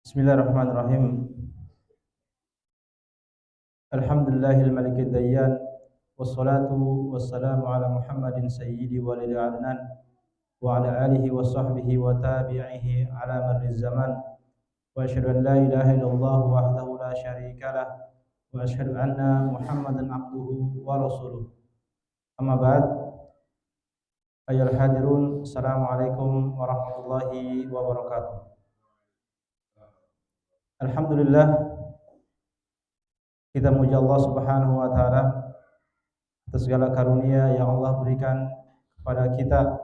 Bismillahirrahmanirrahim. Alhamdulillahil malikid dayyan, wassalatu wassalamu ala Muhammadin sayyidi walil adnan wa ala alihi wa sahbihi wa tabi'ihi ala marriz zaman. Wa asyhadu an la ilaha illallah wahdahu la syarika lah wa asyhadu anna Muhammadan abduhu wa rasuluh. Amma ba'd. Ayyuhal hadirun, assalamualaikum warahmatullahi wabarakatuh. Alhamdulillah, kita muji Allah Subhanahu wa taala atas segala karunia yang Allah berikan kepada kita,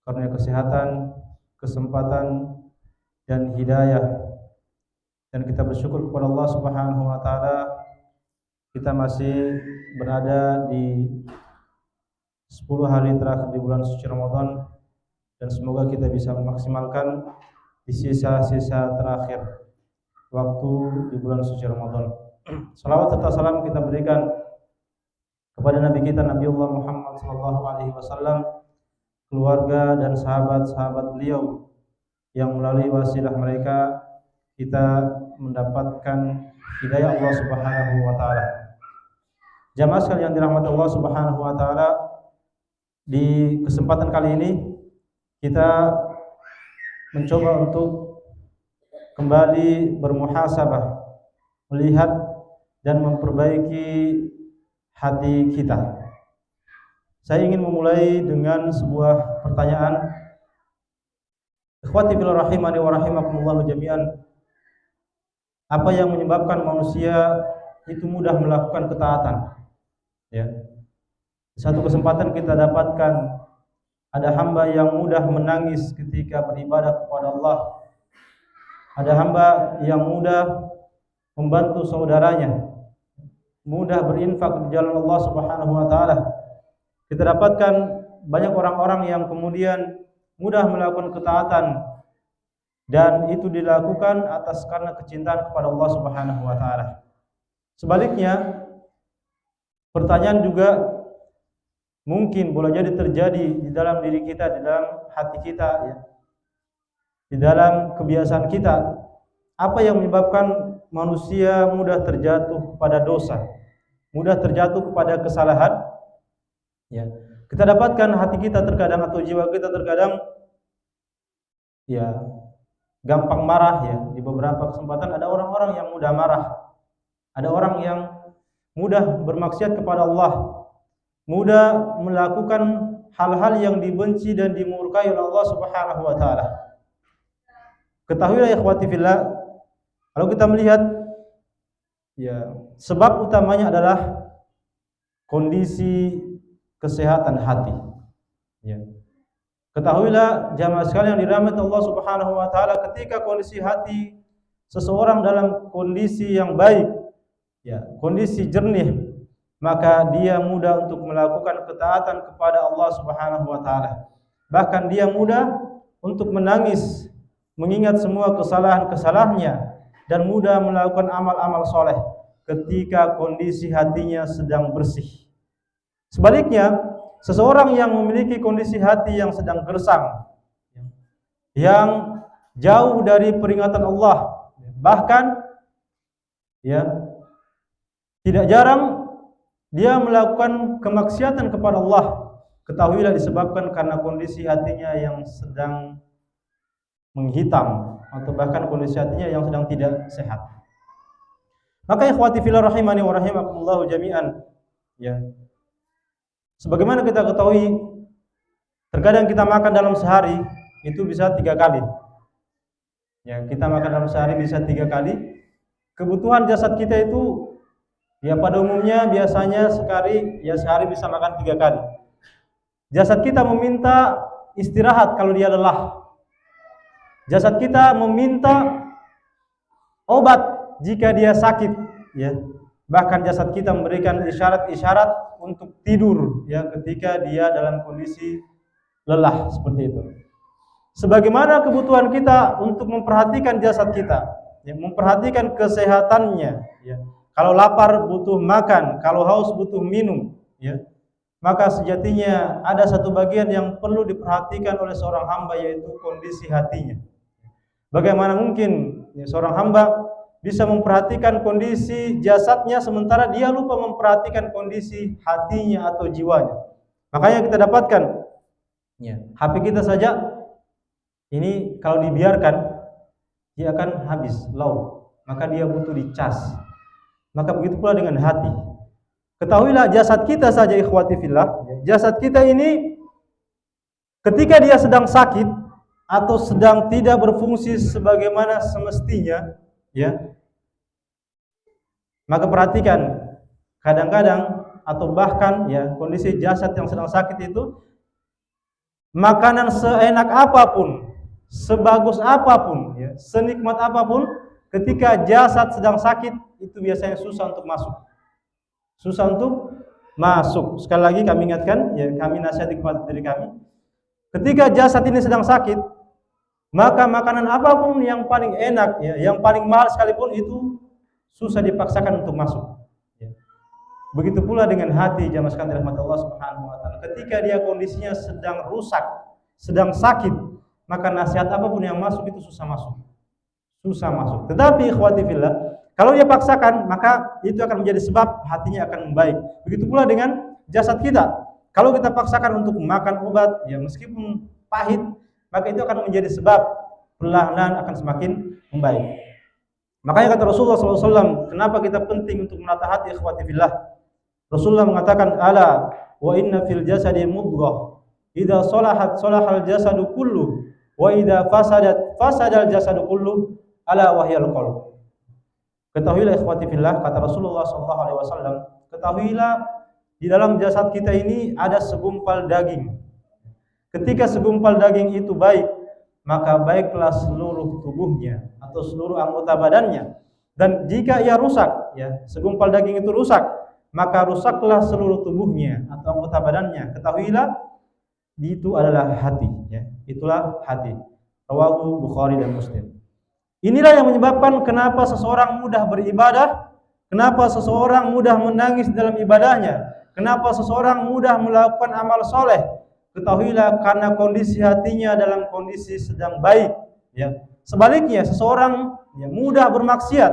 karunia kesehatan, kesempatan dan hidayah. Dan kita bersyukur kepada Allah Subhanahu wa taala, kita masih berada di 10 hari terakhir di bulan suci Ramadan, dan semoga kita bisa memaksimalkan di sisa-sisa terakhir waktu di bulan suci Ramadan. Salawat serta salam kita berikan kepada Nabi kita Nabiullah Muhammad sallallahu alaihi wasallam, keluarga dan sahabat-sahabat beliau yang melalui wasilah mereka kita mendapatkan hidayah Allah Subhanahu wa taala. Jamaah sekalian dirahmati Allah Subhanahu wa taala, di kesempatan kali ini kita mencoba untuk kembali bermuhasabah, melihat dan memperbaiki hati kita. Saya ingin memulai dengan sebuah pertanyaan. Ikhwati fillah rahimani wa rahimakumullah jami'an. Apa yang menyebabkan manusia itu mudah melakukan ketaatan? Ya. Di satu kesempatan kita dapatkan ada hamba yang mudah menangis ketika beribadah kepada Allah. Ada hamba yang mudah membantu saudaranya, mudah berinfak di jalan Allah Subhanahu wa taala. Kita dapatkan banyak orang-orang yang kemudian mudah melakukan ketaatan, dan itu dilakukan atas karena kecintaan kepada Allah Subhanahu wa taala. Sebaliknya, pertanyaan juga mungkin boleh jadi terjadi di dalam diri kita, di dalam hati kita, ya, di dalam kebiasaan kita. Apa yang menyebabkan manusia mudah terjatuh kepada dosa, mudah terjatuh kepada kesalahan? Ya, kita dapatkan hati kita terkadang atau jiwa kita terkadang ya gampang marah. Ya, di beberapa kesempatan ada orang-orang yang mudah marah, ada orang yang mudah bermaksiat kepada Allah, mudah melakukan hal-hal yang dibenci dan dimurkai oleh Allah Subhanahu wa taala. Ketahuilah ikhwati fillah, kalau kita melihat ya, sebab utamanya adalah kondisi kesehatan hati. Ya. Ketahuilah jamaah sekalian yang dirahmati Allah Subhanahu wa taala, ketika kondisi hati seseorang dalam kondisi yang baik, ya, kondisi jernih, maka dia mudah untuk melakukan ketaatan kepada Allah Subhanahu wa taala. Bahkan dia mudah untuk menangis mengingat semua kesalahan-kesalahannya, dan mudah melakukan amal-amal soleh ketika kondisi hatinya sedang bersih. Sebaliknya, seseorang yang memiliki kondisi hati yang sedang gersang, yang jauh dari peringatan Allah, bahkan ya tidak jarang dia melakukan kemaksiatan kepada Allah, ketahuilah disebabkan karena kondisi hatinya yang sedang menghitam, atau bahkan kondisi hatinya yang sedang tidak sehat. Maka ikhwati fillah rahimani wa rahimakumullah jami'an, ya, sebagaimana kita ketahui, terkadang kita makan dalam sehari itu bisa 3 kali. Ya, kita makan dalam sehari bisa 3 kali. Kebutuhan jasad kita itu ya pada umumnya biasanya sehari bisa makan 3 kali. Jasad kita meminta istirahat kalau dia lelah. Jasad kita meminta obat jika dia sakit, ya. Bahkan jasad kita memberikan isyarat-isyarat untuk tidur, ya, ketika dia dalam kondisi lelah seperti itu. Sebagaimana kebutuhan kita untuk memperhatikan jasad kita, ya, memperhatikan kesehatannya, ya. Kalau lapar butuh makan, kalau haus butuh minum, ya. Maka sejatinya ada satu bagian yang perlu diperhatikan oleh seorang hamba, yaitu kondisi hatinya. Bagaimana mungkin seorang hamba bisa memperhatikan kondisi jasadnya sementara dia lupa memperhatikan kondisi hatinya atau jiwanya. Makanya kita dapatkan HP kita saja ini kalau dibiarkan dia akan habis low, maka dia butuh dicas. Maka begitu pula dengan hati. Ketahuilah jasad kita saja ikhwati fillah, jasad kita ini ketika dia sedang sakit atau sedang tidak berfungsi sebagaimana semestinya, ya. Maka perhatikan, kadang-kadang atau bahkan ya kondisi jasad yang sedang sakit itu, makanan seenak apapun, sebagus apapun, ya, senikmat apapun, ketika jasad sedang sakit itu biasanya susah untuk masuk. Susah untuk masuk. Sekali lagi kami ingatkan, ya kami nasihati kepada diri kami. Ketika jasad ini sedang sakit, maka makanan apapun yang paling enak, ya, yang paling mahal sekalipun itu susah dipaksakan untuk masuk. Ya. Begitu pula dengan hati jamaah sekalian dirahmati Allah Subhanahu wa taala. Ketika dia kondisinya sedang rusak, sedang sakit, maka nasihat apapun yang masuk itu susah masuk. Susah masuk. Tetapi ikhwati fillah, kalau dia paksakan, maka itu akan menjadi sebab hatinya akan membaik. Begitu pula dengan jasad kita. Kalau kita paksakan untuk makan obat, ya meskipun pahit, maka itu akan menjadi sebab perlahan akan semakin membaik. Makanya kata Rasulullah SAW, kenapa kita penting untuk menata hati ikhwati fillah? Rasulullah mengatakan, ala wa inna fil jasadi mudghah, idza salahat salahal jasadu kullu, wa idza fasadat fasadal jasadu kullu, ala wahyal qalb. Ketahuilah ikhwati fillah, kata Rasulullah SAW, ketahuilah di dalam jasad kita ini ada segumpal daging. Ketika segumpal daging itu baik, maka baiklah seluruh tubuhnya atau seluruh anggota badannya. Dan jika ia rusak, ya, segumpal daging itu rusak, maka rusaklah seluruh tubuhnya atau anggota badannya. Ketahuilah itu adalah hati, ya. Itulah hati. Rawahu Bukhari dan Muslim. Inilah yang menyebabkan kenapa seseorang mudah beribadah, kenapa seseorang mudah menangis dalam ibadahnya, kenapa seseorang mudah melakukan amal soleh. Ketahuilah karena kondisi hatinya dalam kondisi sedang baik. Ya. Sebaliknya seseorang mudah bermaksiat,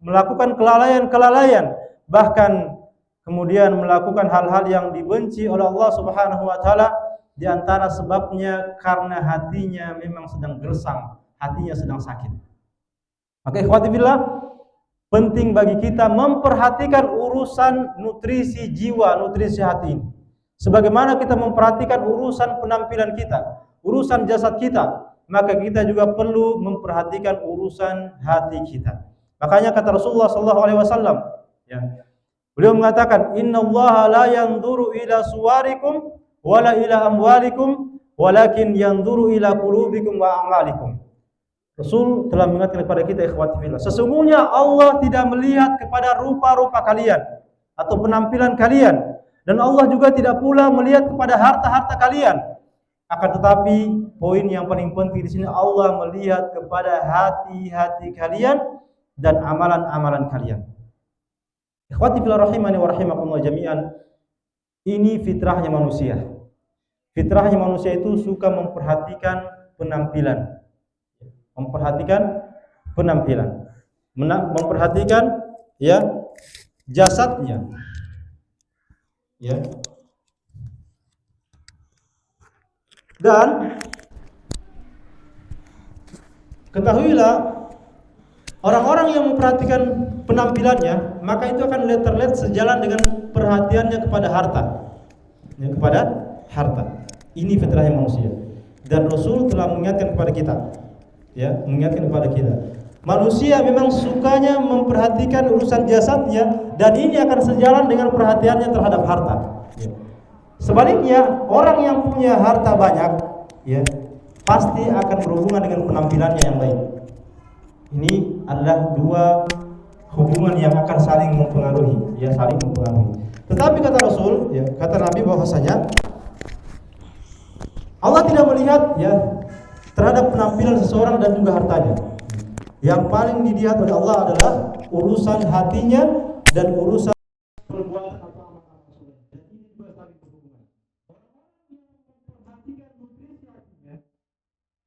melakukan kelalaian-kelalaian, bahkan kemudian melakukan hal-hal yang dibenci oleh Allah Subhanahu wa taala, di antara sebabnya karena hatinya memang sedang gersang, hatinya sedang sakit. Maka ikhwati fillah, penting bagi kita memperhatikan urusan nutrisi jiwa, nutrisi hati ini. Sebagaimana kita memperhatikan urusan penampilan kita, urusan jasad kita, maka kita juga perlu memperhatikan urusan hati kita. Makanya kata Rasulullah SAW, ya, beliau mengatakan, Innallaha la yanzuru ila suwarikum wala ila amwalikum, walakin yanzuru ila qulubikum wa a'malikum. Rasul telah mengingatkan kepada kita ikhwati fillah, sesungguhnya Allah tidak melihat kepada rupa-rupa kalian atau penampilan kalian, dan Allah juga tidak pula melihat kepada harta-harta kalian. Akan tetapi poin yang paling penting di sini, Allah melihat kepada hati-hati kalian dan amalan-amalan kalian. Ikhwati fillah rahimani wa rahimakumullah jami'an. Ini fitrahnya manusia. Fitrahnya manusia itu suka memperhatikan penampilan. Memperhatikan penampilan, memperhatikan ya jasadnya, ya. Dan ketahuilah, orang-orang yang memperhatikan penampilannya, maka itu akan terlihat sejalan dengan perhatiannya kepada harta, ya, kepada harta. Ini fitrahnya manusia. Dan Rasul telah mengingatkan kepada kita, ya, mengingatkan kepada kita. Manusia memang sukanya memperhatikan urusan jasadnya, dan ini akan sejalan dengan perhatiannya terhadap harta. Ya. Sebaliknya, orang yang punya harta banyak, ya, pasti akan berhubungan dengan penampilannya yang baik. Ini adalah dua hubungan yang akan saling mempengaruhi, ya, saling mempengaruhi. Tetapi kata Rasul, ya, kata Nabi bahwasanya Allah tidak melihat, ya, terhadap penampilan seseorang dan juga hartanya. Yang paling dilihat oleh Allah adalah urusan hatinya dan urusan perbuatan atau amalan soleh. Dan ini juga saling berhubungan. Orang yang memperhatikan nutrisi hatinya,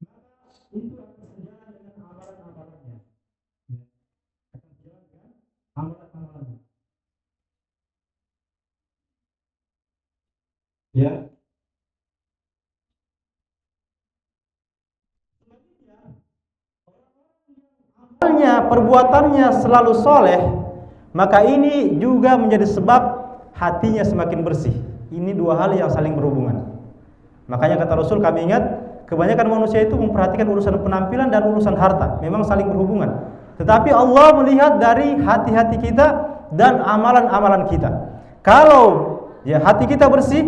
maka itu akan sejalan dengan perbuatannya selalu soleh, maka ini juga menjadi sebab hatinya semakin bersih. Ini dua hal yang saling berhubungan. Makanya kata Rasul, kami ingat, kebanyakan manusia itu memperhatikan urusan penampilan dan urusan harta, memang saling berhubungan. Tetapi Allah melihat dari hati-hati kita dan amalan-amalan kita. Kalau ya hati kita bersih,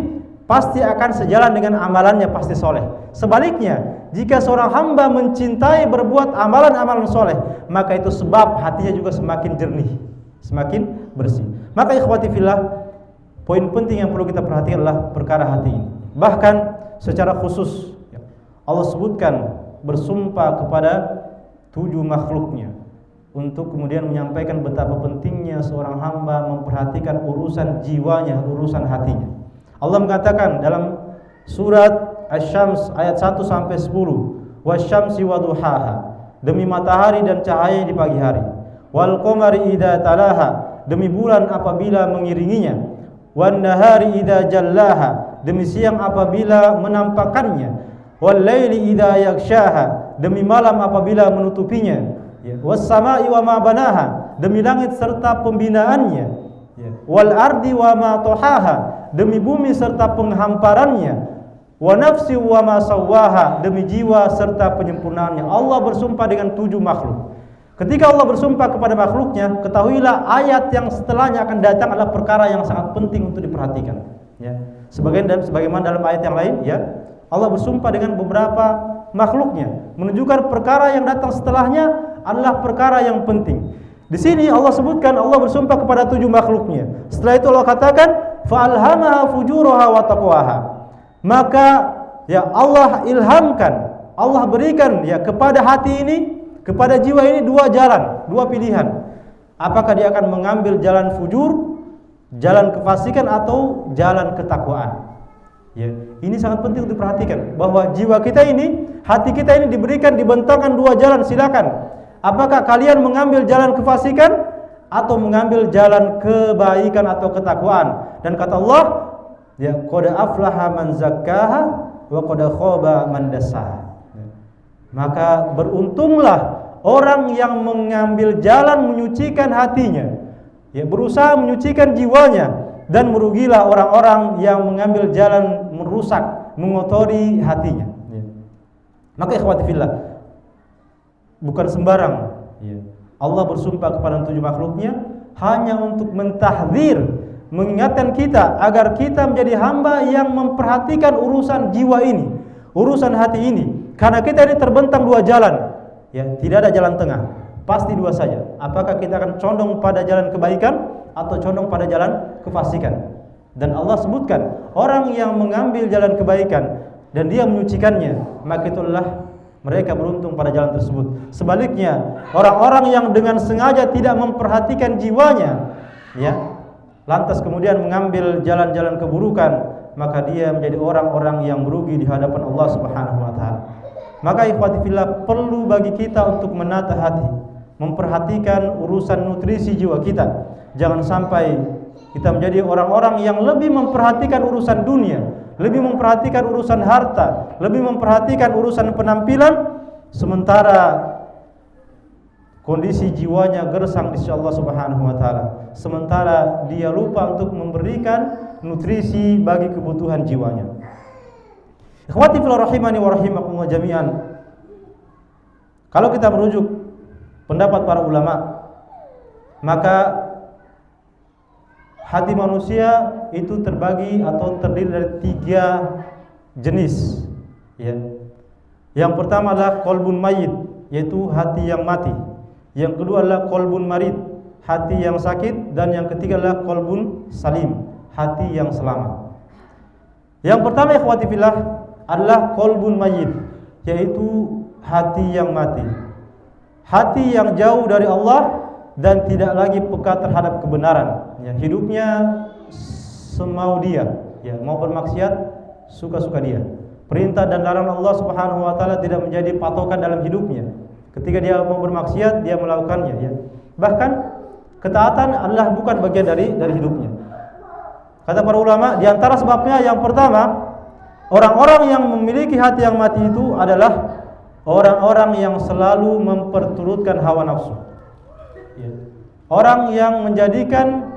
pasti akan sejalan dengan amalannya, pasti soleh. Sebaliknya, jika seorang hamba mencintai berbuat amalan-amalan soleh, maka itu sebab hatinya juga semakin jernih, semakin bersih. Maka ikhwati fillah, poin penting yang perlu kita perhatikan adalah perkara hati ini. Bahkan secara khusus Allah sebutkan bersumpah kepada 7 makhluknya untuk kemudian menyampaikan betapa pentingnya seorang hamba memperhatikan urusan jiwanya, urusan hatinya. Allah mengatakan dalam surat Asy-Syams ayat 1 sampai 10, wasyamsi waduhaha, demi matahari dan cahaya di pagi hari, wal qamari idza talaha, demi bulan apabila mengiringinya, wan nahari idza jallaha, demi siang apabila menampakkannya, wal laili idza yaghshaha, demi malam apabila menutupinya, was samai wa ma banaha, demi langit serta pembinaannya, wal ardi wa ma tahaha, demi bumi serta penghamparannya, wa nafsi wa ma sawwaha, demi jiwa serta penyempurnaannya. Allah bersumpah dengan 7 makhluk. Ketika Allah bersumpah kepada makhluknya, ketahuilah ayat yang setelahnya akan datang adalah perkara yang sangat penting untuk diperhatikan. Ya. Sebagaimana dalam ayat yang lain, ya, Allah bersumpah dengan beberapa makhluknya, menunjukkan perkara yang datang setelahnya adalah perkara yang penting. Di sini Allah sebutkan Allah bersumpah kepada 7 makhluknya. Setelah itu Allah katakan, fa'alhamaha fujuraha wa taqwaha. Maka ya Allah ilhamkan, Allah berikan ya kepada hati ini, kepada jiwa ini 2 jalan, 2 pilihan. Apakah dia akan mengambil jalan fujur, jalan kefasikan, atau jalan ketakwaan? Ya, ini sangat penting untuk diperhatikan bahwa jiwa kita ini, hati kita ini diberikan, dibentangkan 2 jalan, silakan. Apakah kalian mengambil jalan kefasikan atau mengambil jalan kebaikan atau ketakwaan? Dan kata Allah, ya, qad aflaha man zakkaha wa qad khaba man dassaha. Maka beruntunglah orang yang mengambil jalan menyucikan hatinya, ya, berusaha menyucikan jiwanya, dan merugilah orang-orang yang mengambil jalan merusak, mengotori hatinya. Ya. Maka ikhwati fillah, bukan sembarang ya, Allah bersumpah kepada 7 makhluknya hanya untuk mentahdzir, mengingatkan kita agar kita menjadi hamba yang memperhatikan urusan jiwa ini, urusan hati ini. Karena kita ini terbentang 2 jalan, ya, tidak ada jalan tengah, pasti 2 saja. Apakah kita akan condong pada jalan kebaikan atau condong pada jalan kefasikan? Dan Allah sebutkan orang yang mengambil jalan kebaikan dan dia menyucikannya, maka itulah mereka beruntung pada jalan tersebut. Sebaliknya, orang-orang yang dengan sengaja tidak memperhatikan jiwanya, ya, lantas kemudian mengambil jalan-jalan keburukan, maka dia menjadi orang-orang yang merugi di hadapan Allah Subhanahu wa taala. Maka ikhwati fillah, perlu bagi kita untuk menata hati, memperhatikan urusan nutrisi jiwa kita. Jangan sampai kita menjadi orang-orang yang lebih memperhatikan urusan dunia, lebih memperhatikan urusan harta, lebih memperhatikan urusan penampilan, sementara kondisi jiwanya gersang di sisi Allah Subhanahu wa taala. Sementara dia lupa untuk memberikan nutrisi bagi kebutuhan jiwanya. Ikhwati fillah rahimani wa rahimakumullah jami'an. Kalau kita merujuk pendapat para ulama, maka hati manusia itu terbagi atau terdiri dari 3 jenis, ya. Yang pertama adalah qalbun mayyit, yaitu hati yang mati. Yang kedua adalah qalbun marid, hati yang sakit. Dan yang ketiga adalah qalbun salim, hati yang selamat. Yang pertama ikhwati fillah adalah qalbun mayyit, yaitu hati yang mati, hati yang jauh dari Allah dan tidak lagi peka terhadap kebenaran, ya, hidupnya semau dia, ya, mau bermaksiat suka-suka dia. Perintah dan larangan Allah Subhanahu wa taala tidak menjadi patokan dalam hidupnya. Ketika dia mau bermaksiat, dia melakukannya, ya. Bahkan ketaatan adalah bukan bagian dari hidupnya. Kata para ulama, di antara sebabnya yang pertama, orang-orang yang memiliki hati yang mati itu adalah orang-orang yang selalu memperturutkan hawa nafsu. Ya. Orang yang menjadikan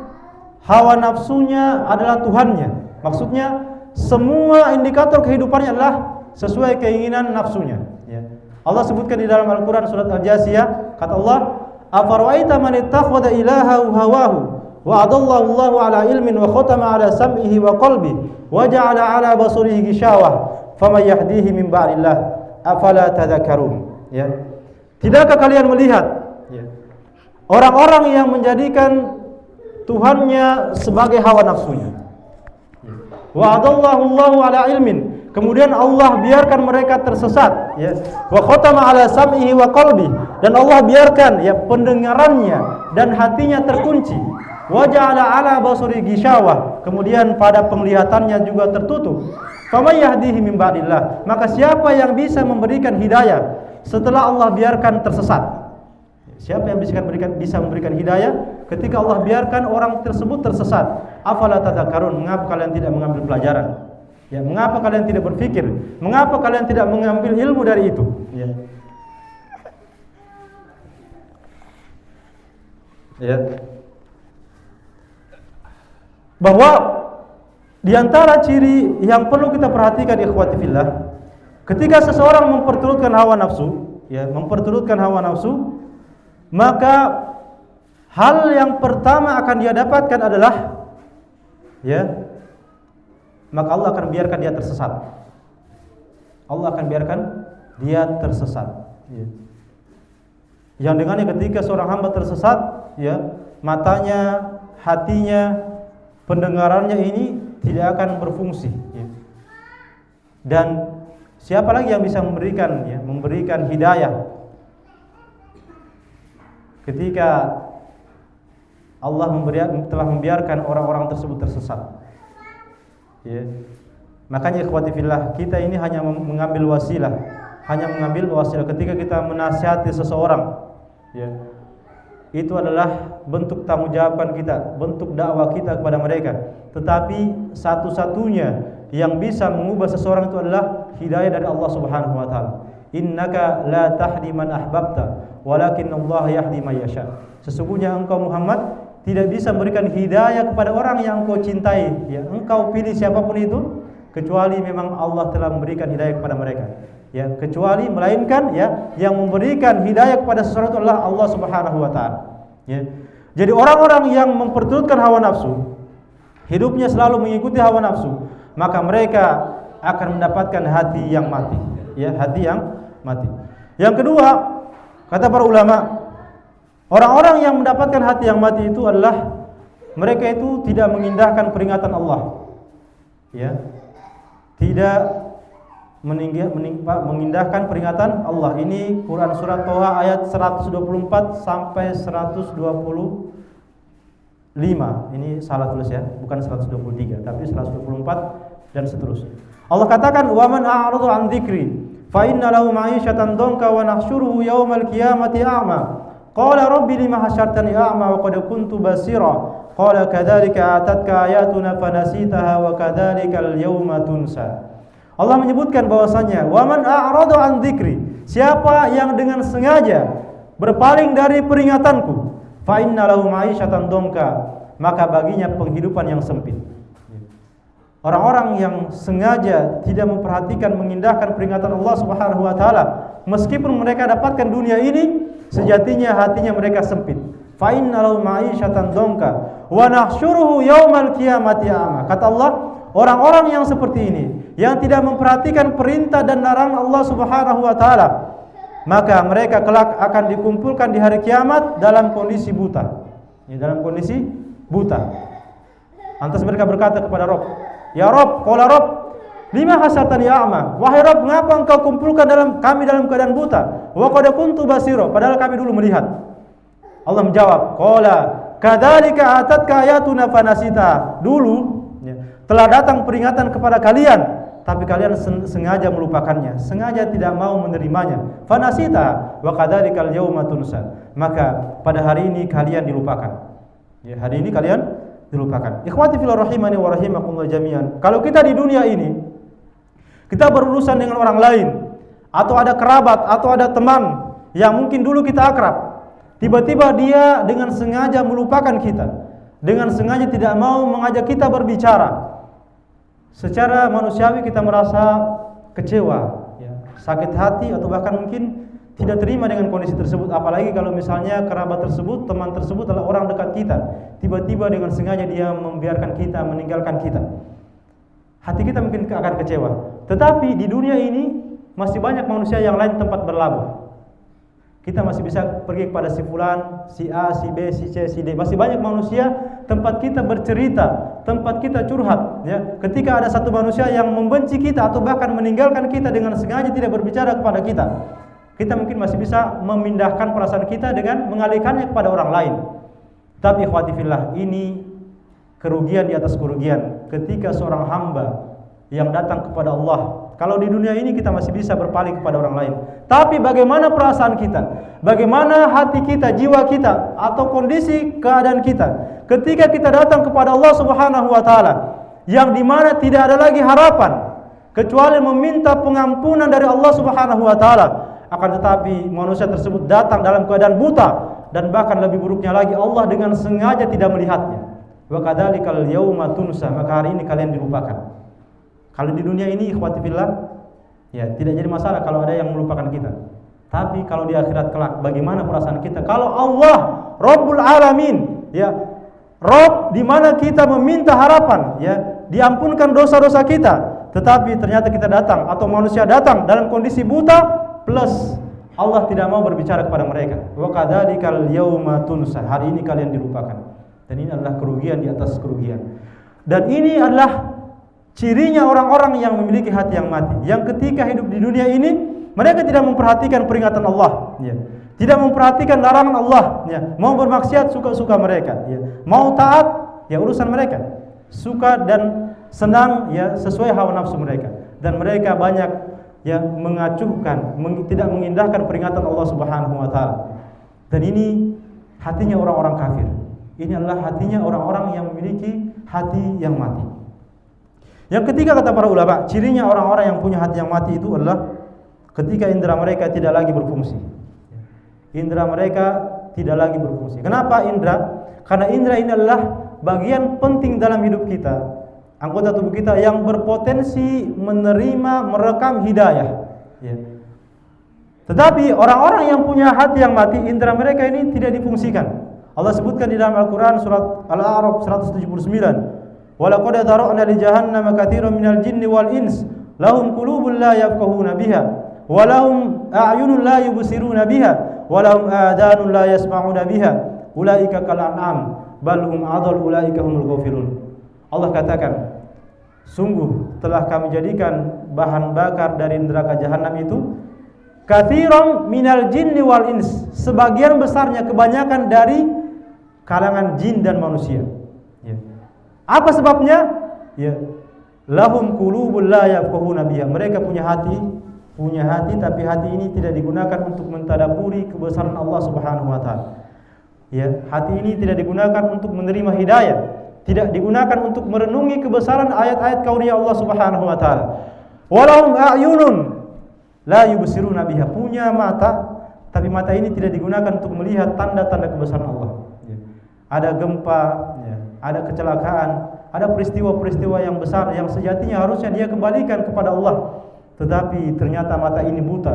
hawa nafsunya adalah Tuhannya. Maksudnya semua indikator kehidupannya adalah sesuai keinginan nafsunya. Ya. Allah sebutkan di dalam Al-Quran surat Al-Jasiyah, kata Allah, "Afara'aita man ittakhadha ilahahu hawahu wa adallahu Allahu ala ilmin wa khatama ala sam'ihi wa qalbihi wa ja'ala ala basarihi ghishawah faman yahdihi min ba'dillah afala tadhakkarun." Ya. Tidakkah kalian melihat, ya, orang-orang yang menjadikan Tuhannya sebagai hawa nafsunya. Wa adallahu Allahu ala ilmin, kemudian Allah biarkan mereka tersesat, ya. Wa khatama ala sam'ihi wa qalbi, dan Allah biarkan, ya, pendengarannya dan hatinya terkunci. Wa ja'ala ala basari ghishawah, kemudian pada penglihatannya juga tertutup. Faman yahdihi min ba'dillah, maka siapa yang bisa memberikan hidayah setelah Allah biarkan tersesat? Siapa yang bisa memberikan hidayah ketika Allah biarkan orang tersebut tersesat? Afala tadhakkarun, mengapa kalian tidak mengambil pelajaran? Ya, mengapa kalian tidak berpikir? Mengapa kalian tidak mengambil ilmu dari itu? Ya. Ya. Bahwa di antara ciri yang perlu kita perhatikan, ikhwati fillah, ketika seseorang memperturutkan hawa nafsu, ya, maka hal yang pertama akan dia dapatkan adalah, ya, maka Allah akan biarkan dia tersesat. Allah akan biarkan dia tersesat. Ya. Yang dengannya ketika seorang hamba tersesat, ya, matanya, hatinya, pendengarannya ini tidak akan berfungsi. Ya. Dan siapa lagi yang bisa memberikan hidayah ketika Allah telah membiarkan orang-orang tersebut tersesat? Ya. Makanya ikhwati fillah, kita ini hanya mengambil wasilah ketika kita menasihati seseorang. Ya. Itu adalah bentuk tanggung jawaban kita, bentuk dakwah kita kepada mereka. Tetapi satu-satunya yang bisa mengubah seseorang itu adalah hidayah dari Allah Subhanahu wa taala. Innaka la tahdi man ahbabta walakin Allah yahdi man yasha. Sesungguhnya engkau Muhammad tidak bisa memberikan hidayah kepada orang yang engkau cintai, ya, engkau pilih siapapun itu, kecuali memang Allah telah memberikan hidayah kepada mereka. Ya, kecuali melainkan, ya, yang memberikan hidayah kepada seseorang itu adalah Allah Subhanahu wa taala. Ya. Jadi orang-orang yang memperturutkan hawa nafsu, hidupnya selalu mengikuti hawa nafsu, maka mereka akan mendapatkan hati yang mati, ya, hati yang mati. Yang kedua, kata para ulama, orang-orang yang mendapatkan hati yang mati itu adalah mereka itu tidak mengindahkan peringatan Allah, ya, tidak mengindahkan peringatan Allah. Ini Quran surat Toha ayat 124 sampai 125. Ini salah tulis, ya, bukan 123 tapi 124 dan seterusnya. Allah katakan, "Wa man a'rada 'an dzikri fa inna lahu ma'isyatan dhanka wa nahsyuruhu yaumal qiyamati a'ma. Qala rabbi lima hasyartani a'ma wa qad kuntu basira. Qala kadzalika atatka ayatuna fanasitaha wa kadzalika al-yauma tunsa." Allah menyebutkan bahwasanya wa man a'rada 'an dzikri, siapa yang dengan sengaja berpaling dari peringatanku, fa inna lahu ma'isyatan dhanka, maka baginya penghidupan yang sempit. Orang-orang yang sengaja tidak memperhatikan, mengindahkan peringatan Allah Subhanahu wa taala, meskipun mereka dapatkan dunia ini, sejatinya hatinya mereka sempit. Fa inna lahu ma'isyatan dhanka wa nahsyuruhu yaumal qiyamati a'ma. Kata Allah, orang-orang yang seperti ini, yang tidak memperhatikan perintah dan larangan Allah Subhanahu wa taala, maka mereka kelak akan dikumpulkan di hari kiamat dalam kondisi buta. Ya, dalam kondisi buta. Lantas mereka berkata kepada Rabb, "Ya Rabb, qala Rabb, lima hasyartani a'ma?" Wahai Rabb, mengapa engkau kumpulkan kami dalam keadaan buta? Wa qad kuntu basira, padahal kami dulu melihat. Allah menjawab, "Qala kadzalika atatka ayatuna fanasita." Dulu, ya, telah datang peringatan kepada kalian, tapi kalian sengaja melupakannya, sengaja tidak mau menerimanya. Fanasita wa kadzalikal yauma tunsa. Maka pada hari ini kalian dilupakan. Ya, hari ini kalian dilupakan. Ikhwati fillah rahimani wa rahimakumullah jami'an. Kalau kita di dunia ini kita berurusan dengan orang lain, atau ada kerabat, atau ada teman yang mungkin dulu kita akrab, tiba-tiba dia dengan sengaja melupakan kita, dengan sengaja tidak mau mengajak kita berbicara. Secara manusiawi kita merasa kecewa, sakit hati, atau bahkan mungkin tidak terima dengan kondisi tersebut. Apalagi kalau misalnya kerabat tersebut, teman tersebut adalah orang dekat kita, tiba-tiba dengan sengaja dia membiarkan kita, meninggalkan kita. Hati kita mungkin akan kecewa. Tetapi di dunia ini masih banyak manusia yang lain tempat berlabuh. Kita masih bisa pergi kepada si fulan, si A, si B, si C, si D. Masih banyak manusia tempat kita bercerita, tempat kita curhat. Ketika ada satu manusia yang membenci kita atau bahkan meninggalkan kita dengan sengaja tidak berbicara kepada kita, kita mungkin masih bisa memindahkan perasaan kita dengan mengalihkannya kepada orang lain. Tapi ikhwati fillah, ini kerugian di atas kerugian ketika seorang hamba yang datang kepada Allah. Kalau di dunia ini kita masih bisa berpaling kepada orang lain, tapi bagaimana perasaan kita, bagaimana hati kita, jiwa kita, atau kondisi keadaan kita ketika kita datang kepada Allah Subhanahu wa taala, yang dimana tidak ada lagi harapan kecuali meminta pengampunan dari Allah Subhanahu wa taala. Akan tetapi manusia tersebut datang dalam keadaan buta, dan bahkan lebih buruknya lagi Allah dengan sengaja tidak melihatnya. Wa kadzalikal yauma tunsa, maka hari ini kalian dilupakan. Kalau di dunia ini ikhwati fillah, tidak jadi masalah kalau ada yang melupakan kita. Tapi kalau di akhirat kelak, bagaimana perasaan kita kalau Allah Rabbul Alamin, Rabb di mana kita meminta harapan, diampunkan dosa-dosa kita, tetapi ternyata kita datang atau manusia datang dalam kondisi buta, plus Allah tidak mau berbicara kepada mereka. Wa kadzalikal yauma tunsa, hari ini kalian dilupakan. Dan ini adalah kerugian di atas kerugian. Dan ini adalah cirinya orang-orang yang memiliki hati yang mati, yang ketika hidup di dunia ini mereka tidak memperhatikan peringatan Allah, tidak memperhatikan larangan Allah, mau bermaksiat suka-suka mereka, mau taat urusan mereka, suka dan senang sesuai hawa nafsu mereka, dan mereka banyak mengacuhkan, tidak mengindahkan peringatan Allah Subhanahu wa taala. Dan ini hatinya orang-orang kafir. Ini adalah hatinya orang-orang yang memiliki hati yang mati. Yang ketiga, kata para ulama, cirinya orang-orang yang punya hati yang mati itu adalah ketika indera mereka tidak lagi berfungsi. Indera mereka tidak lagi berfungsi. Kenapa indera? Karena indera ini adalah bagian penting dalam hidup kita, anggota tubuh kita yang berpotensi menerima, merekam hidayah. Tetapi orang-orang yang punya hati yang mati, indera mereka ini tidak difungsikan. Allah sebutkan di dalam Al-Quran surat Al-A'raf 179. Walaqad zara'na li jahannama katsiran minal jinni wal ins lahum qulubun la yafqahuna biha wa lahum a'yunun la yubsiruna biha wa lahum adhanun la yasma'una biha ulaika kal an'am bal hum adall ulaika humul ghafilun. Allah katakan, sungguh telah kami jadikan bahan bakar dari neraka jahanam itu katsiran minal jinni wal ins, sebagian besarnya, kebanyakan dari kalangan jin dan manusia. Apa sebabnya? Lahum qulubun la yafqahuna biha. Mereka punya hati tapi hati ini tidak digunakan untuk mentadabburi kebesaran Allah Subhanahu wa taala. Hati ini tidak digunakan untuk menerima hidayah, tidak digunakan untuk merenungi kebesaran ayat-ayat karunia Allah Subhanahu wa taala. Walahum a'yunun la yubsiruna biha. Punya mata, tapi mata ini tidak digunakan untuk melihat tanda-tanda kebesaran Allah. Ada gempa, ada kecelakaan, ada peristiwa-peristiwa yang besar yang sejatinya harusnya dia kembalikan kepada Allah, tetapi ternyata mata ini buta,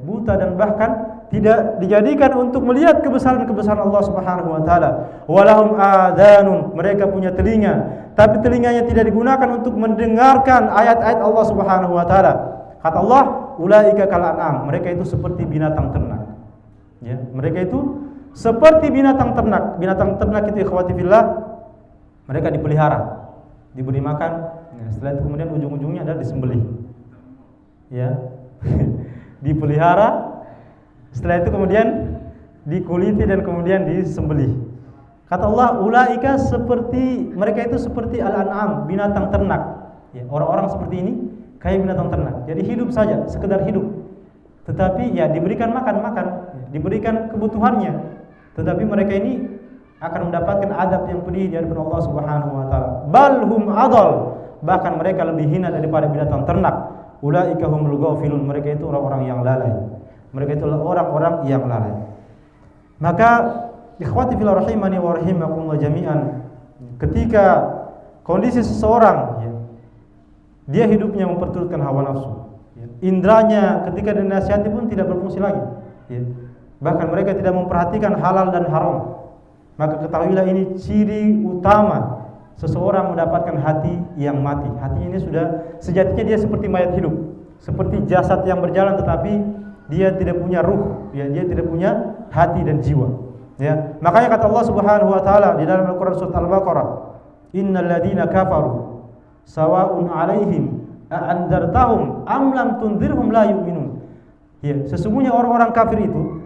buta dan bahkan tidak dijadikan untuk melihat kebesaran-kebesaran Allah Subhanahu wa taala. Walahum adhanun, mereka punya telinga, tapi telinganya tidak digunakan untuk mendengarkan ayat-ayat Allah Subhanahu wa taala. Kata Allah, ulaika kal an'am, mereka itu seperti binatang ternak. Mereka itu seperti binatang ternak. Binatang ternak itu ikhwati fillah, mereka dipelihara, diberi makan, setelah itu kemudian ujung-ujungnya adalah disembelih. Dipelihara, setelah itu kemudian dikuliti dan kemudian disembelih. Kata Allah, ulaika, seperti mereka itu seperti al-an'am, binatang ternak. Orang-orang seperti ini kayak binatang ternak. Jadi hidup saja, sekedar hidup. Tetapi diberikan makan, diberikan kebutuhannya. Tetapi mereka ini akan mendapatkan adab yang pedih dari Allah Subhanahu wa taala. Bal hum adall, bahkan mereka lebih hina daripada binatang ternak. ulaika humul ghafilun, mereka itu orang-orang yang lalai. Mereka itu orang-orang yang lalai. Maka ikhwati fillah rahimani wa rahimakumullah jami'an, ketika kondisi seseorang dia hidupnya memperturutkan hawa nafsu, indranya ketika dinasihati pun tidak berfungsi lagi, bahkan mereka tidak memperhatikan halal dan haram, maka ketahuilah ini ciri utama seseorang mendapatkan hati yang mati. Hatinya ini sudah sejatinya dia seperti mayat hidup, seperti jasad yang berjalan tetapi dia tidak punya ruh, dia tidak punya hati dan jiwa. Makanya kata Allah Subhanahu wa taala di dalam Al-Qur'an surat Al-Baqarah, innal ladzina kafaru sawa'un 'alaihim a'andzartahum am lam tundzirhum la yu'minun. Sesungguhnya orang-orang kafir itu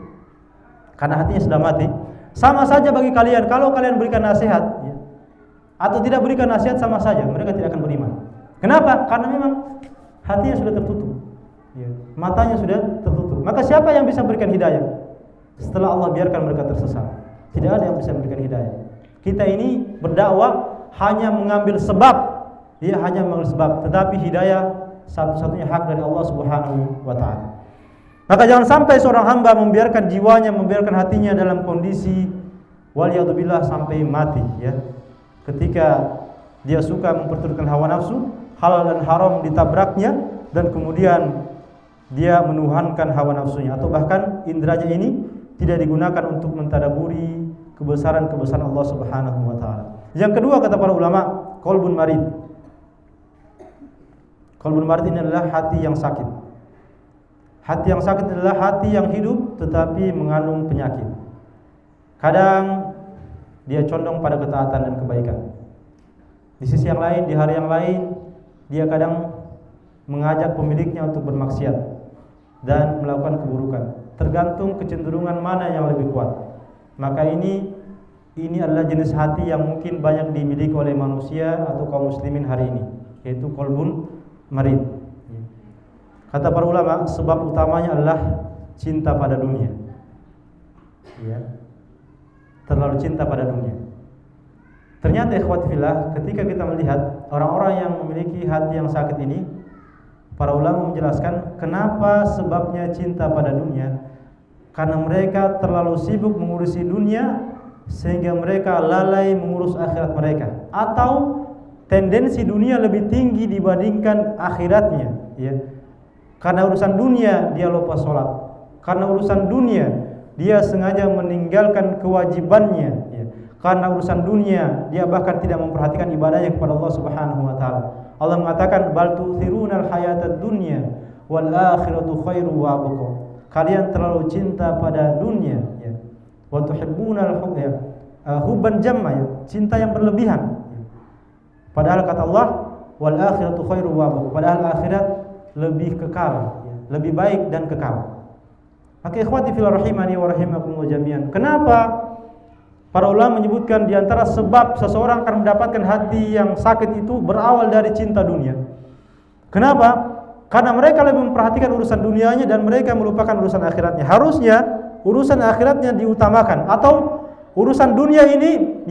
karena hatinya sudah mati, sama saja bagi kalian kalau kalian berikan nasihat atau tidak berikan nasihat, sama saja mereka tidak akan beriman. Kenapa? Karena memang hatinya sudah tertutup, matanya sudah tertutup. Maka siapa yang bisa berikan hidayah setelah Allah biarkan mereka tersesat? Tidak ada yang bisa memberikan hidayah. Kita ini berdakwah hanya mengambil sebab, hanya mengambil sebab, tetapi hidayah satu-satunya hak dari Allah Subhanahu wa taala. Maka jangan sampai seorang hamba membiarkan jiwanya, membiarkan hatinya dalam kondisi waliyadzubillah sampai mati, ketika dia suka memperturutkan hawa nafsu, halal dan haram ditabraknya, dan kemudian dia menuhankan hawa nafsunya, atau bahkan indranya ini tidak digunakan untuk mentadaburi kebesaran-kebesaran Allah Subhanahu wa taala. Yang kedua kata para ulama, qalbun marid. Qalbun marid ini adalah hati yang sakit. Hati yang sakit adalah hati yang hidup tetapi mengandung penyakit. Kadang dia condong pada ketaatan dan kebaikan. Di sisi yang lain, di hari yang lain, dia kadang mengajak pemiliknya untuk bermaksiat dan melakukan keburukan. Tergantung kecenderungan mana yang lebih kuat. Maka ini adalah jenis hati yang mungkin banyak dimiliki oleh manusia atau kaum muslimin hari ini, yaitu qalbun marid. Kata para ulama, sebab utamanya adalah cinta pada dunia. Terlalu cinta pada dunia. Ternyata ikhwati fillah, ketika kita melihat orang-orang yang memiliki hati yang sakit ini, para ulama menjelaskan kenapa sebabnya cinta pada dunia. Karena mereka terlalu sibuk mengurusi dunia sehingga mereka lalai mengurus akhirat mereka, atau tendensi dunia lebih tinggi dibandingkan akhiratnya, Karena urusan dunia dia lupa sholat, karena urusan dunia dia sengaja meninggalkan kewajibannya, karena urusan dunia dia bahkan tidak memperhatikan ibadahnya kepada Allah Subhanahu wa taala. Allah mengatakan bal tu'thirunal hayatad dunya wal akhiratu khairu wa abqa. Kalian terlalu cinta pada dunia, wa tuhibbunal hubban jamma, cinta yang berlebihan. Padahal kata Allah wal akhiratu khairu wa abqa, padahal akhirat lebih kekal, lebih baik dan kekal. Maka ikhwati fillah rahimani wa rahimakumullah jami'an, kenapa para ulama menyebutkan di antara sebab seseorang akan mendapatkan hati yang sakit itu berawal dari cinta dunia? Kenapa? Karena mereka lebih memperhatikan urusan dunianya dan mereka melupakan urusan akhiratnya. Harusnya urusan akhiratnya diutamakan, atau urusan dunia ini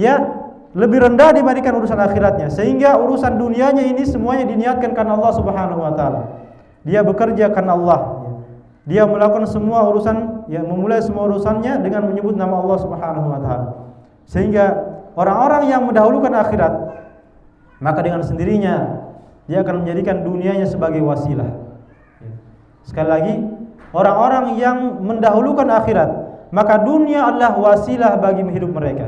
lebih rendah dibandingkan urusan akhiratnya, sehingga urusan dunianya ini semuanya diniatkan karena Allah Subhanahu wa taala. Dia bekerja karena Allah. Dia melakukan semua urusan, memulai semua urusannya dengan menyebut nama Allah Subhanahu wa taala. Sehingga orang-orang yang mendahulukan akhirat, maka dengan sendirinya dia akan menjadikan dunianya sebagai wasilah. Sekali lagi, orang-orang yang mendahulukan akhirat, maka dunia adalah wasilah bagi hidup mereka.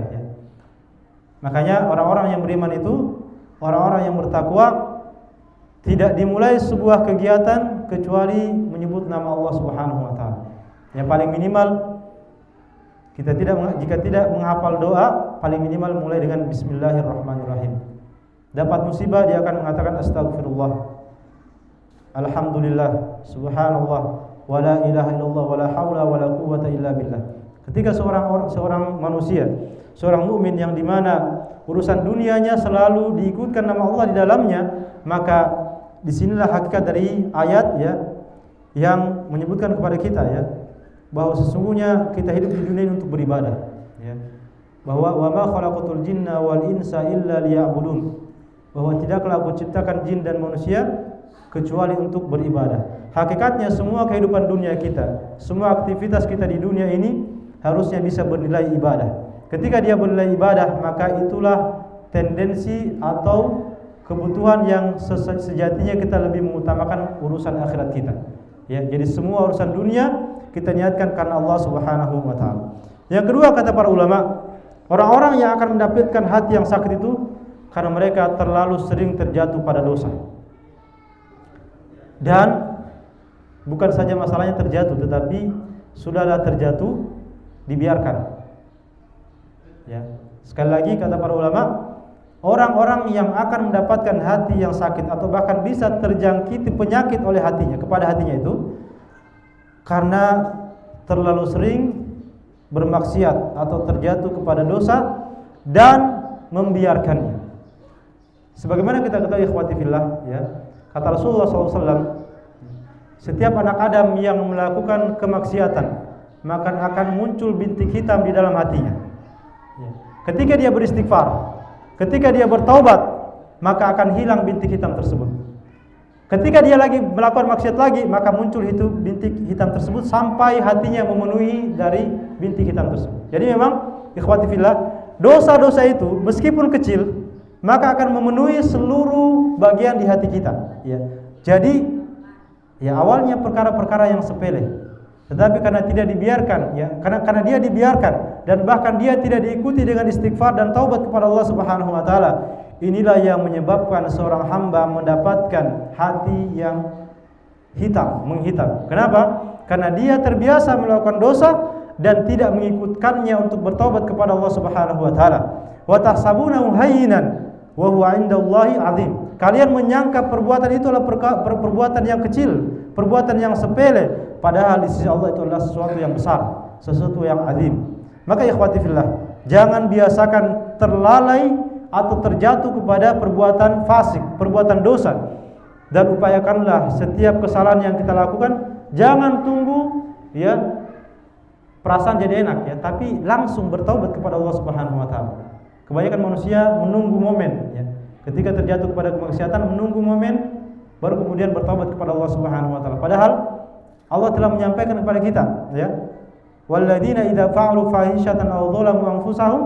Makanya orang-orang yang beriman itu, orang-orang yang bertakwa, tidak dimulai sebuah kegiatan kecuali menyebut nama Allah Subhanahu wa taala. Yang paling minimal jika tidak menghafal doa, paling minimal mulai dengan bismillahirrahmanirrahim. Dapat musibah dia akan mengatakan astagfirullah, alhamdulillah, subhanallah, wala ilaha illallah, wala haula wala quwwata illa billah. Ketika seorang manusia, seorang mukmin yang dimana urusan dunianya selalu diikutkan nama Allah di dalamnya, maka disinilah hakikat dari ayat yang menyebutkan kepada kita bahwa sesungguhnya kita hidup di dunia ini untuk beribadah, bahwa wa ma khalaqatul jinna wal insa illa liya'budun, bahwa tidaklah aku ciptakan jin dan manusia kecuali untuk beribadah. Hakikatnya semua kehidupan dunia kita, semua aktivitas kita di dunia ini harusnya bisa bernilai ibadah. Ketika dia bernilai ibadah, maka itulah tendensi atau kebutuhan yang sejatinya kita lebih mengutamakan urusan akhirat kita. Ya, jadi semua urusan dunia kita niatkan karena Allah Subhanahu wa taala. Yang kedua, kata para ulama, orang-orang yang akan mendapatkan hati yang sakit itu karena mereka terlalu sering terjatuh pada dosa. Dan bukan saja masalahnya terjatuh, tetapi sudahlah terjatuh dibiarkan. Ya, sekali lagi kata para ulama, orang-orang yang akan mendapatkan hati yang sakit atau bahkan bisa terjangkiti penyakit oleh hatinya, kepada hatinya itu karena terlalu sering bermaksiat atau terjatuh kepada dosa dan membiarkannya. Sebagaimana kita ketahui ikhwati fillah, ya, kata Rasulullah SAW, setiap anak Adam yang melakukan kemaksiatan maka akan muncul bintik hitam di dalam hatinya. Ketika dia beristighfar, ketika dia bertaubat, maka akan hilang bintik hitam tersebut. Ketika dia lagi melakukan maksiat lagi, maka muncul itu bintik hitam tersebut sampai hatinya memenuhi dari bintik hitam tersebut. Jadi memang ikhwati fillah, dosa-dosa itu meskipun kecil, maka akan memenuhi seluruh bagian di hati kita. Ya. Jadi ya awalnya perkara-perkara yang sepele, tetapi karena tidak dibiarkan, ya, karena dia dibiarkan dan bahkan dia tidak diikuti dengan istighfar dan taubat kepada Allah Subhanahu wa taala, inilah yang menyebabkan seorang hamba mendapatkan hati yang menghitam. Kenapa? Karena dia terbiasa melakukan dosa dan tidak mengikutkannya untuk bertaubat kepada Allah Subhanahu wa taala. Wa tahsabunahu hayyinan wa huwa 'indallahi 'azim. Kalian menyangka perbuatan itu adalah perbuatan yang kecil, perbuatan yang sepele, padahal di sisi Allah itu adalah sesuatu yang besar, sesuatu yang azim. Maka ikhwati fillah, jangan biasakan terlalai atau terjatuh kepada perbuatan fasik, perbuatan dosa, dan upayakanlah setiap kesalahan yang kita lakukan jangan tunggu ya perasaan jadi enak ya, tapi langsung bertaubat kepada Allah Subhanahu wa taala. Kebanyakan manusia menunggu momen ya. Ketika terjatuh kepada kemaksiatan menunggu momen baru kemudian bertaubat kepada Allah Subhanahu wa taala. Padahal Allah telah menyampaikan kepada kita ya, walladzina idza fa'alu fahishatan aw dzalamu anfusahum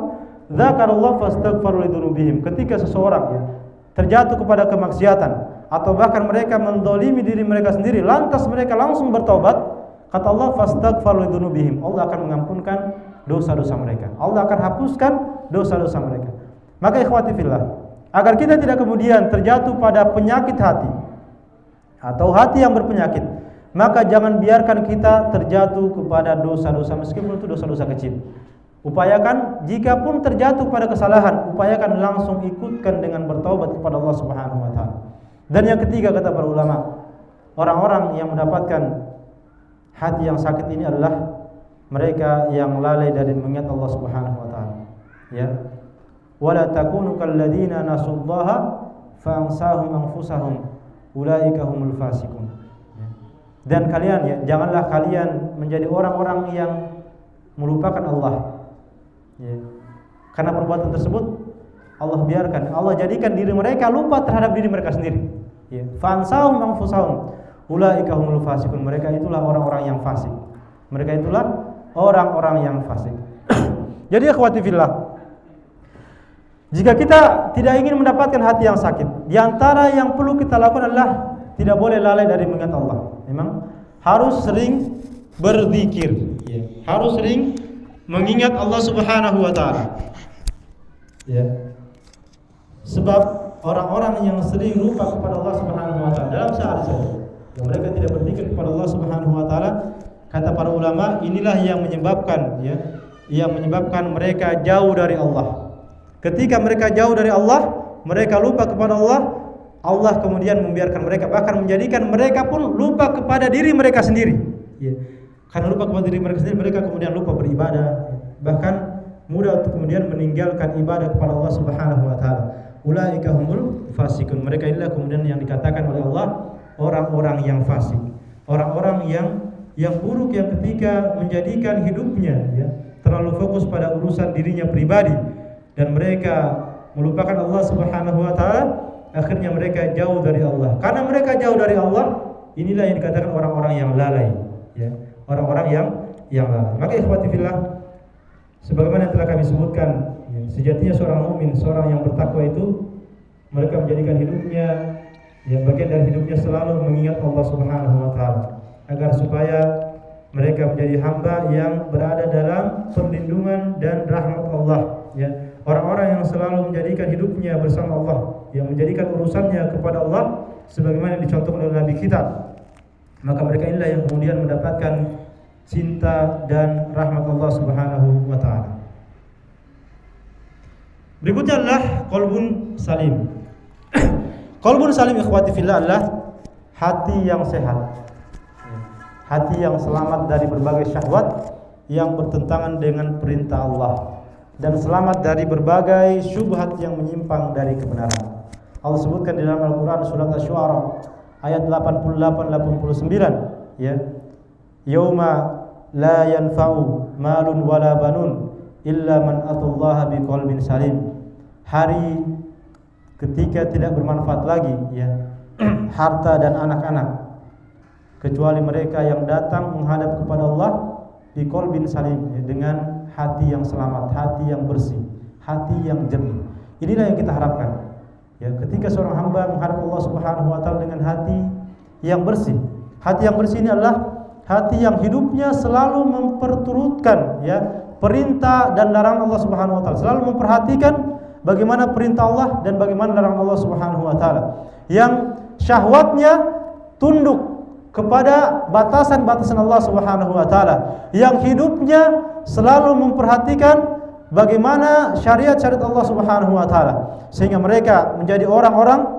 dzakarullaha fastaghfiru lidzunubihim. Ketika seseorang ya terjatuh kepada kemaksiatan atau bahkan mereka menzalimi diri mereka sendiri, lantas mereka langsung bertaubat, kata Allah fastaghfiru lidzunubihim, Allah akan mengampunkan dosa-dosa mereka. Allah akan hapuskan dosa-dosa mereka. Maka ikhwati fillah, agar kita tidak kemudian terjatuh pada penyakit hati atau hati yang berpenyakit, maka jangan biarkan kita terjatuh kepada dosa-dosa meskipun itu dosa-dosa kecil. Upayakan jika pun terjatuh pada kesalahan, upayakan langsung ikutkan dengan bertaubat kepada Allah Subhanahu wa taala. Dan yang ketiga kata para ulama, orang-orang yang mendapatkan hati yang sakit ini adalah mereka yang lalai dari mengingat Allah Subhanahu wa taala. Ya. Wala takunu kalladzina nasullaha fa'ansahum anfusahum ulaika humul fasiqun. Dan kalian ya, janganlah kalian menjadi orang-orang yang melupakan Allah. Ya. Karena perbuatan tersebut Allah biarkan, Allah jadikan diri mereka lupa terhadap diri mereka sendiri. Ya. Fa'ansahum anfusahum ulaika humul fasiqun. Mereka itulah orang-orang yang fasik. Mereka itulah orang-orang yang fasik. Jadi akhwati fillah, jika kita tidak ingin mendapatkan hati yang sakit, di antara yang perlu kita lakukan adalah tidak boleh lalai dari mengingat Allah. Memang harus sering berzikir, ya. Harus sering mengingat Allah Subhanahu wa taala. Ya. Sebab orang-orang yang sering lupa kepada Allah Subhanahu wa taala dalam sehari saja, yang mereka tidak berzikir kepada Allah Subhanahu wa taala, kata para ulama, inilah yang menyebabkan ya, yang menyebabkan mereka jauh dari Allah. Ketika mereka jauh dari Allah, mereka lupa kepada Allah, Allah kemudian membiarkan mereka, bahkan menjadikan mereka pun lupa kepada diri mereka sendiri. Ya. Karena lupa kepada diri mereka sendiri, mereka kemudian lupa beribadah, bahkan mudah untuk kemudian meninggalkan ibadah kepada Allah Subhanahu wa taala. Ulaika humul fasiqun. Mereka inilah kemudian yang dikatakan oleh Allah orang-orang yang fasik, orang-orang yang buruk, yang ketika menjadikan hidupnya ya terlalu fokus pada urusan dirinya pribadi dan mereka melupakan Allah Subhanahu wa taala, akhirnya mereka jauh dari Allah. Karena mereka jauh dari Allah, inilah yang dikatakan orang-orang yang lalai, ya. Orang-orang yang lalai. Maka ikhwati fillah, sebagaimana yang telah kami sebutkan, ya, sejatinya seorang mukmin, seorang yang bertakwa itu mereka menjadikan hidupnya, ya, bagian dari hidupnya selalu mengingat Allah Subhanahu wa taala, agar supaya mereka menjadi hamba yang berada dalam perlindungan dan rahmat Allah, ya. Orang-orang yang selalu menjadikan hidupnya bersama Allah, yang menjadikan urusannya kepada Allah sebagaimana yang dicontohkan oleh Nabi kita, maka mereka inilah yang kemudian mendapatkan cinta dan rahmat Allah Subhanahu wa taala. Berikutnya adalah qalbun salim. Qalbun salim ikhwati fillah adalah hati yang sehat. Hati yang selamat dari berbagai syahwat yang bertentangan dengan perintah Allah, dan selamat dari berbagai syubhat yang menyimpang dari kebenaran. Allah sebutkan di dalam Al-Quran surat Asy-Syu'ara ayat 88-89, ya. Yauma la yanfa'u malun wala banun illa man atallaha biqalbin salim. Hari ketika tidak bermanfaat lagi, ya, harta dan anak-anak, kecuali mereka yang datang menghadap kepada Allah di qalbin salim, ya, dengan hati yang selamat, hati yang bersih, hati yang jernih. Inilah yang kita harapkan, ya, ketika seorang hamba menghadap Allah Subhanahu wa taala dengan hati yang bersih. Hati yang bersih ini adalah hati yang hidupnya selalu memperturutkan, ya, perintah dan larangan Allah Subhanahu wa taala, selalu memperhatikan bagaimana perintah Allah dan bagaimana larangan Allah Subhanahu wa taala, yang syahwatnya tunduk kepada batasan-batasan Allah Subhanahu wa taala, yang hidupnya selalu memperhatikan bagaimana syariat-syariat Allah Subhanahu wa taala, sehingga mereka menjadi orang-orang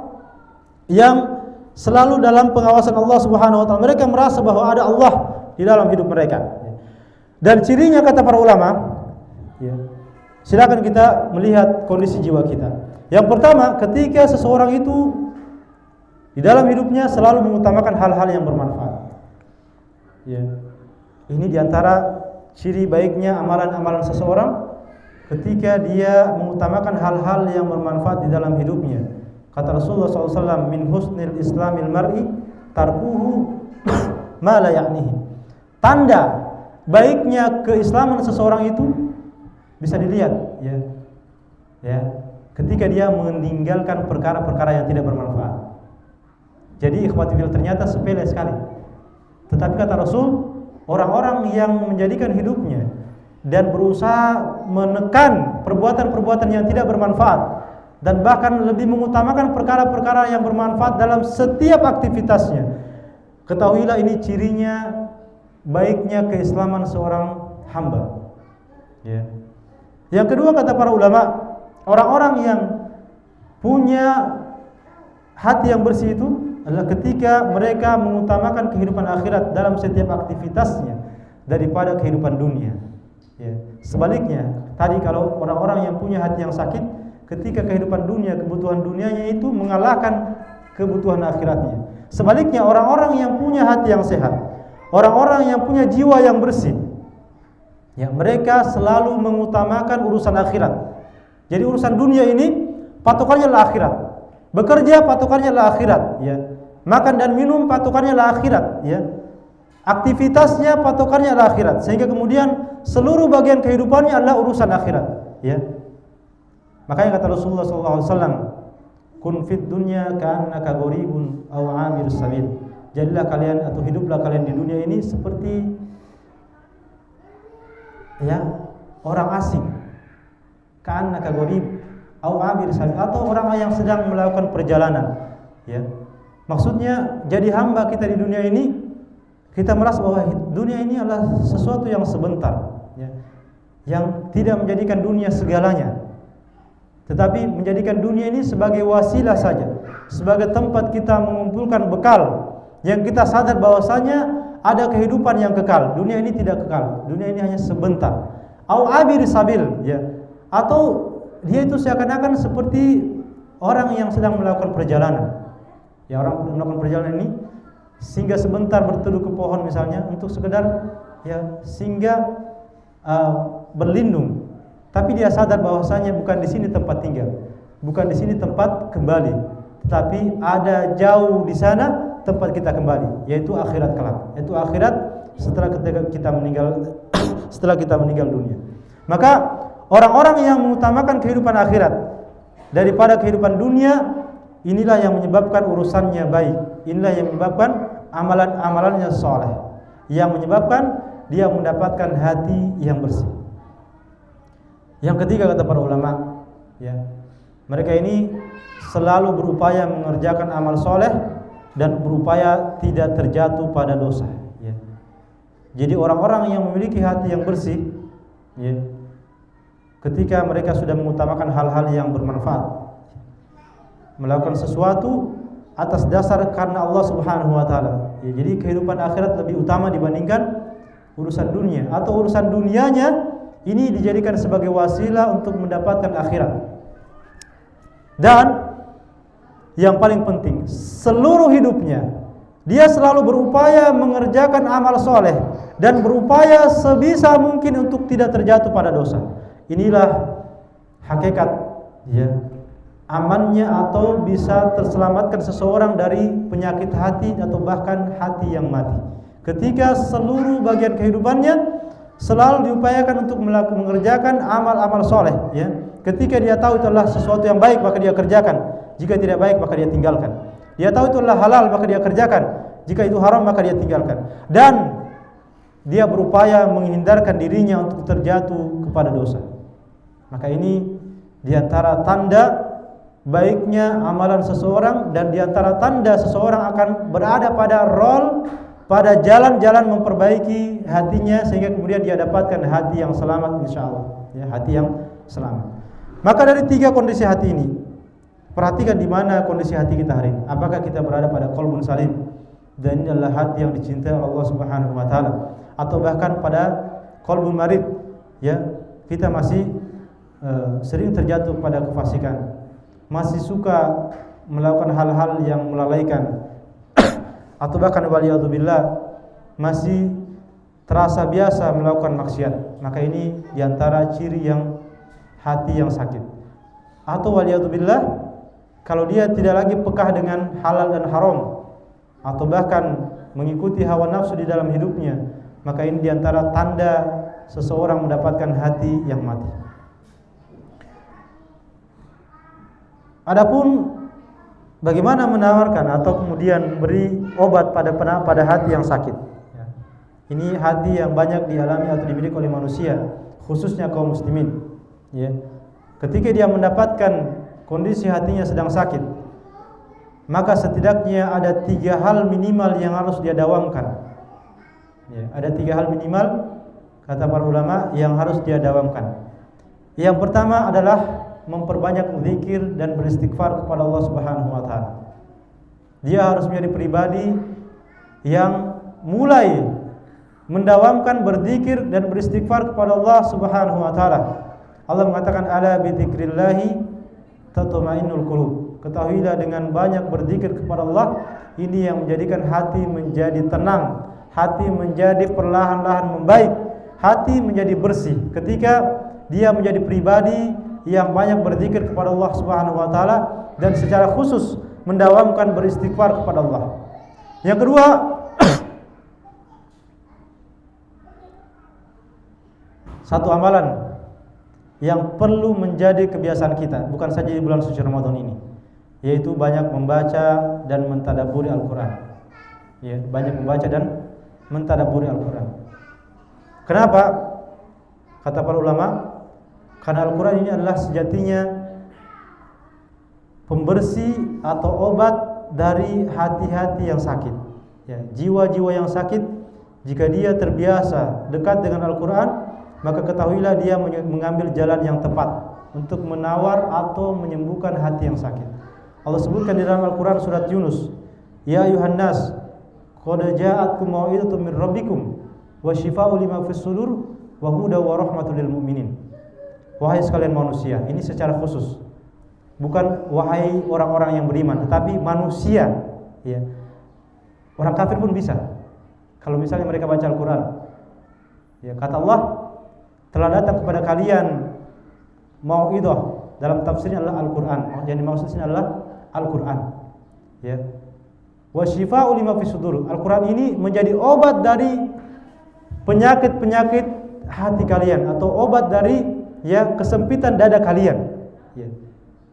yang selalu dalam pengawasan Allah Subhanahu wa taala. Mereka merasa bahwa ada Allah di dalam hidup mereka. Dan cirinya kata para ulama, ya, silakan kita melihat kondisi jiwa kita. Yang pertama, ketika seseorang itu di dalam hidupnya selalu mengutamakan hal-hal yang bermanfaat, ya. Ini diantara ciri baiknya amalan-amalan seseorang ketika dia mengutamakan hal-hal yang bermanfaat di dalam hidupnya. Kata Rasulullah SAW, min husnil islamil mar'i tarkuhu ma la ya'nihi. Tanda baiknya keislaman seseorang itu bisa dilihat, ya, ya, ketika dia meninggalkan perkara-perkara yang tidak bermanfaat. Jadi ikhwati fillah, ternyata sepele sekali, tetapi kata Rasul, orang-orang yang menjadikan hidupnya dan berusaha menekan perbuatan-perbuatan yang tidak bermanfaat, dan bahkan lebih mengutamakan perkara-perkara yang bermanfaat dalam setiap aktivitasnya, ketahuilah ini cirinya baiknya keislaman seorang hamba, ya. Yang kedua kata para ulama, orang-orang yang punya hati yang bersih itu adalah ketika mereka mengutamakan kehidupan akhirat dalam setiap aktivitasnya daripada kehidupan dunia, ya. Sebaliknya, tadi kalau orang-orang yang punya hati yang sakit, ketika kehidupan dunia, kebutuhan dunianya itu mengalahkan kebutuhan akhiratnya. Sebaliknya, orang-orang yang punya hati yang sehat, orang-orang yang punya jiwa yang bersih, ya, mereka selalu mengutamakan urusan akhirat. Jadi urusan dunia ini patokannya adalah akhirat. Bekerja patokannya adalah akhirat, ya. Makan dan minum patokannya adalah akhirat, ya. Aktivitasnya patokannya adalah akhirat, sehingga kemudian seluruh bagian kehidupannya adalah urusan akhirat, ya. Makanya kata Rasulullah SAW, kun fid dunya ka'annaka gharibun aw 'abirus sabil. Jadilah kalian atau hiduplah kalian di dunia ini seperti, ya, orang asing. Ka'annaka gharib aw 'abirus sabil, atau orang yang sedang melakukan perjalanan, ya. Maksudnya jadi hamba kita di dunia ini, kita merasa bahwa dunia ini adalah sesuatu yang sebentar, ya, yang tidak menjadikan dunia segalanya, tetapi menjadikan dunia ini sebagai wasilah saja, sebagai tempat kita mengumpulkan bekal, yang kita sadar bahwasanya ada kehidupan yang kekal. Dunia ini tidak kekal, dunia ini hanya sebentar. Au abir sabil, ya, atau dia itu seakan-akan seperti orang yang sedang melakukan perjalanan. Ya, orang melakukan perjalanan ini singgah sebentar berteduh ke pohon misalnya untuk sekedar, ya, singgah berlindung. Tapi dia sadar bahwasanya bukan di sini tempat tinggal, bukan di sini tempat kembali. tetapi ada jauh di sana tempat kita kembali, yaitu akhirat kelak. Yaitu akhirat setelah kita meninggal dunia. Maka orang-orang yang mengutamakan kehidupan akhirat daripada kehidupan dunia, inilah yang menyebabkan urusannya baik. Inilah yang menyebabkan amalan-amalannya saleh, yang menyebabkan dia mendapatkan hati yang bersih. Yang ketiga, kata para ulama, ya, mereka ini selalu berupaya mengerjakan amal soleh dan berupaya tidak terjatuh pada dosa. Ya. Jadi orang-orang yang memiliki hati yang bersih, ya, ketika mereka sudah mengutamakan hal-hal yang bermanfaat, melakukan sesuatu atas dasar karena Allah Subhanahu wa taala. Ya, jadi kehidupan akhirat lebih utama dibandingkan urusan dunia, atau urusan dunianya ini dijadikan sebagai wasilah untuk mendapatkan akhirat. Dan yang paling penting, seluruh hidupnya dia selalu berupaya mengerjakan amal soleh dan berupaya sebisa mungkin untuk tidak terjatuh pada dosa. Inilah hakikat, ya, amannya atau bisa terselamatkan seseorang dari penyakit hati atau bahkan hati yang mati. Ketika seluruh bagian kehidupannya selalu diupayakan untuk mengerjakan amal-amal soleh, ya. Ketika dia tahu itu adalah sesuatu yang baik, maka dia kerjakan. Jika tidak baik, maka dia tinggalkan. Dia tahu itu adalah halal, maka dia kerjakan. Jika itu haram, maka dia tinggalkan. Dan dia berupaya menghindarkan dirinya untuk terjatuh kepada dosa. Maka ini diantara tanda baiknya amalan seseorang, dan diantara tanda seseorang akan berada pada jalan-jalan memperbaiki hatinya, sehingga kemudian dia dapatkan hati yang selamat, insyaallah, ya, hati yang selamat. Maka dari tiga kondisi hati ini, perhatikan di mana kondisi hati kita hari ini. Apakah kita berada pada qalbun salim, dan ini adalah hati yang dicintai Allah Subhanahu wa taala, atau bahkan pada qalbun marid, ya, kita masih sering terjatuh pada kefasikan, masih suka melakukan hal-hal yang melalaikan, atau bahkan waliyadzubillah masih terasa biasa melakukan maksiat. Maka ini diantara ciri yang hati yang sakit. Atau waliyadzubillah, kalau dia tidak lagi pekah dengan halal dan haram, atau bahkan mengikuti hawa nafsu di dalam hidupnya, maka ini diantara tanda seseorang mendapatkan hati yang mati. Adapun bagaimana menawarkan atau kemudian beri obat pada hati yang sakit? Ini hati yang banyak dialami atau dimiliki oleh manusia, khususnya kaum muslimin. Ya. Ketika dia mendapatkan kondisi hatinya sedang sakit, maka setidaknya ada 3 hal minimal yang harus dia dawamkan. Ya, ada 3 hal minimal, kata para ulama, yang harus dia dawamkan. Yang pertama adalah memperbanyak zikir dan beristighfar kepada Allah Subhanahu wa taala. Dia harus menjadi pribadi yang mulai mendawamkan berzikir dan beristighfar kepada Allah Subhanahu wa taala. Allah mengatakan, ala bi dzikrillahi tatma'innul qulub. Ketahuilah dengan banyak berzikir kepada Allah, ini yang menjadikan hati menjadi tenang, hati menjadi perlahan-lahan membaik, hati menjadi bersih. Ketika dia menjadi pribadi yang banyak berzikir kepada Allah Subhanahu wa taala dan secara khusus mendawamkan beristighfar kepada Allah. Yang kedua, satu amalan yang perlu menjadi kebiasaan kita, bukan saja di bulan suci Ramadan ini, yaitu banyak membaca dan mentadabburi Al-Qur'an. Ya, banyak membaca dan mentadabburi Al-Qur'an. Kenapa? Kata para ulama, karena Al-Quran ini adalah sejatinya pembersih atau obat dari hati-hati yang sakit. Ya, jiwa-jiwa yang sakit, jika dia terbiasa dekat dengan Al-Quran, maka ketahuilah dia mengambil jalan yang tepat untuk menawar atau menyembuhkan hati yang sakit. Allah sebutkan di dalam Al-Quran surat Yunus, ya ayuhan nas, qad ja'atkum mau'izatun min rabbikum wa shifaa'un lima fis sudur wa hudan wa rahmatul lil mu'minin. Wahai sekalian manusia, ini secara khusus, bukan wahai orang-orang yang beriman, tetapi manusia, ya. Orang kafir pun bisa. Kalau misalnya mereka baca Al-Quran, ya, kata Allah, telah datang kepada kalian mau'izah, dalam tafsirnya adalah Al-Quran. Yang dimaksud sini adalah Al-Qur'an. Ya. Wa syifaa'u lima fis sudur. Al-Qur'an ini menjadi obat dari penyakit-penyakit hati kalian atau obat dari kesempitan dada kalian. Ya.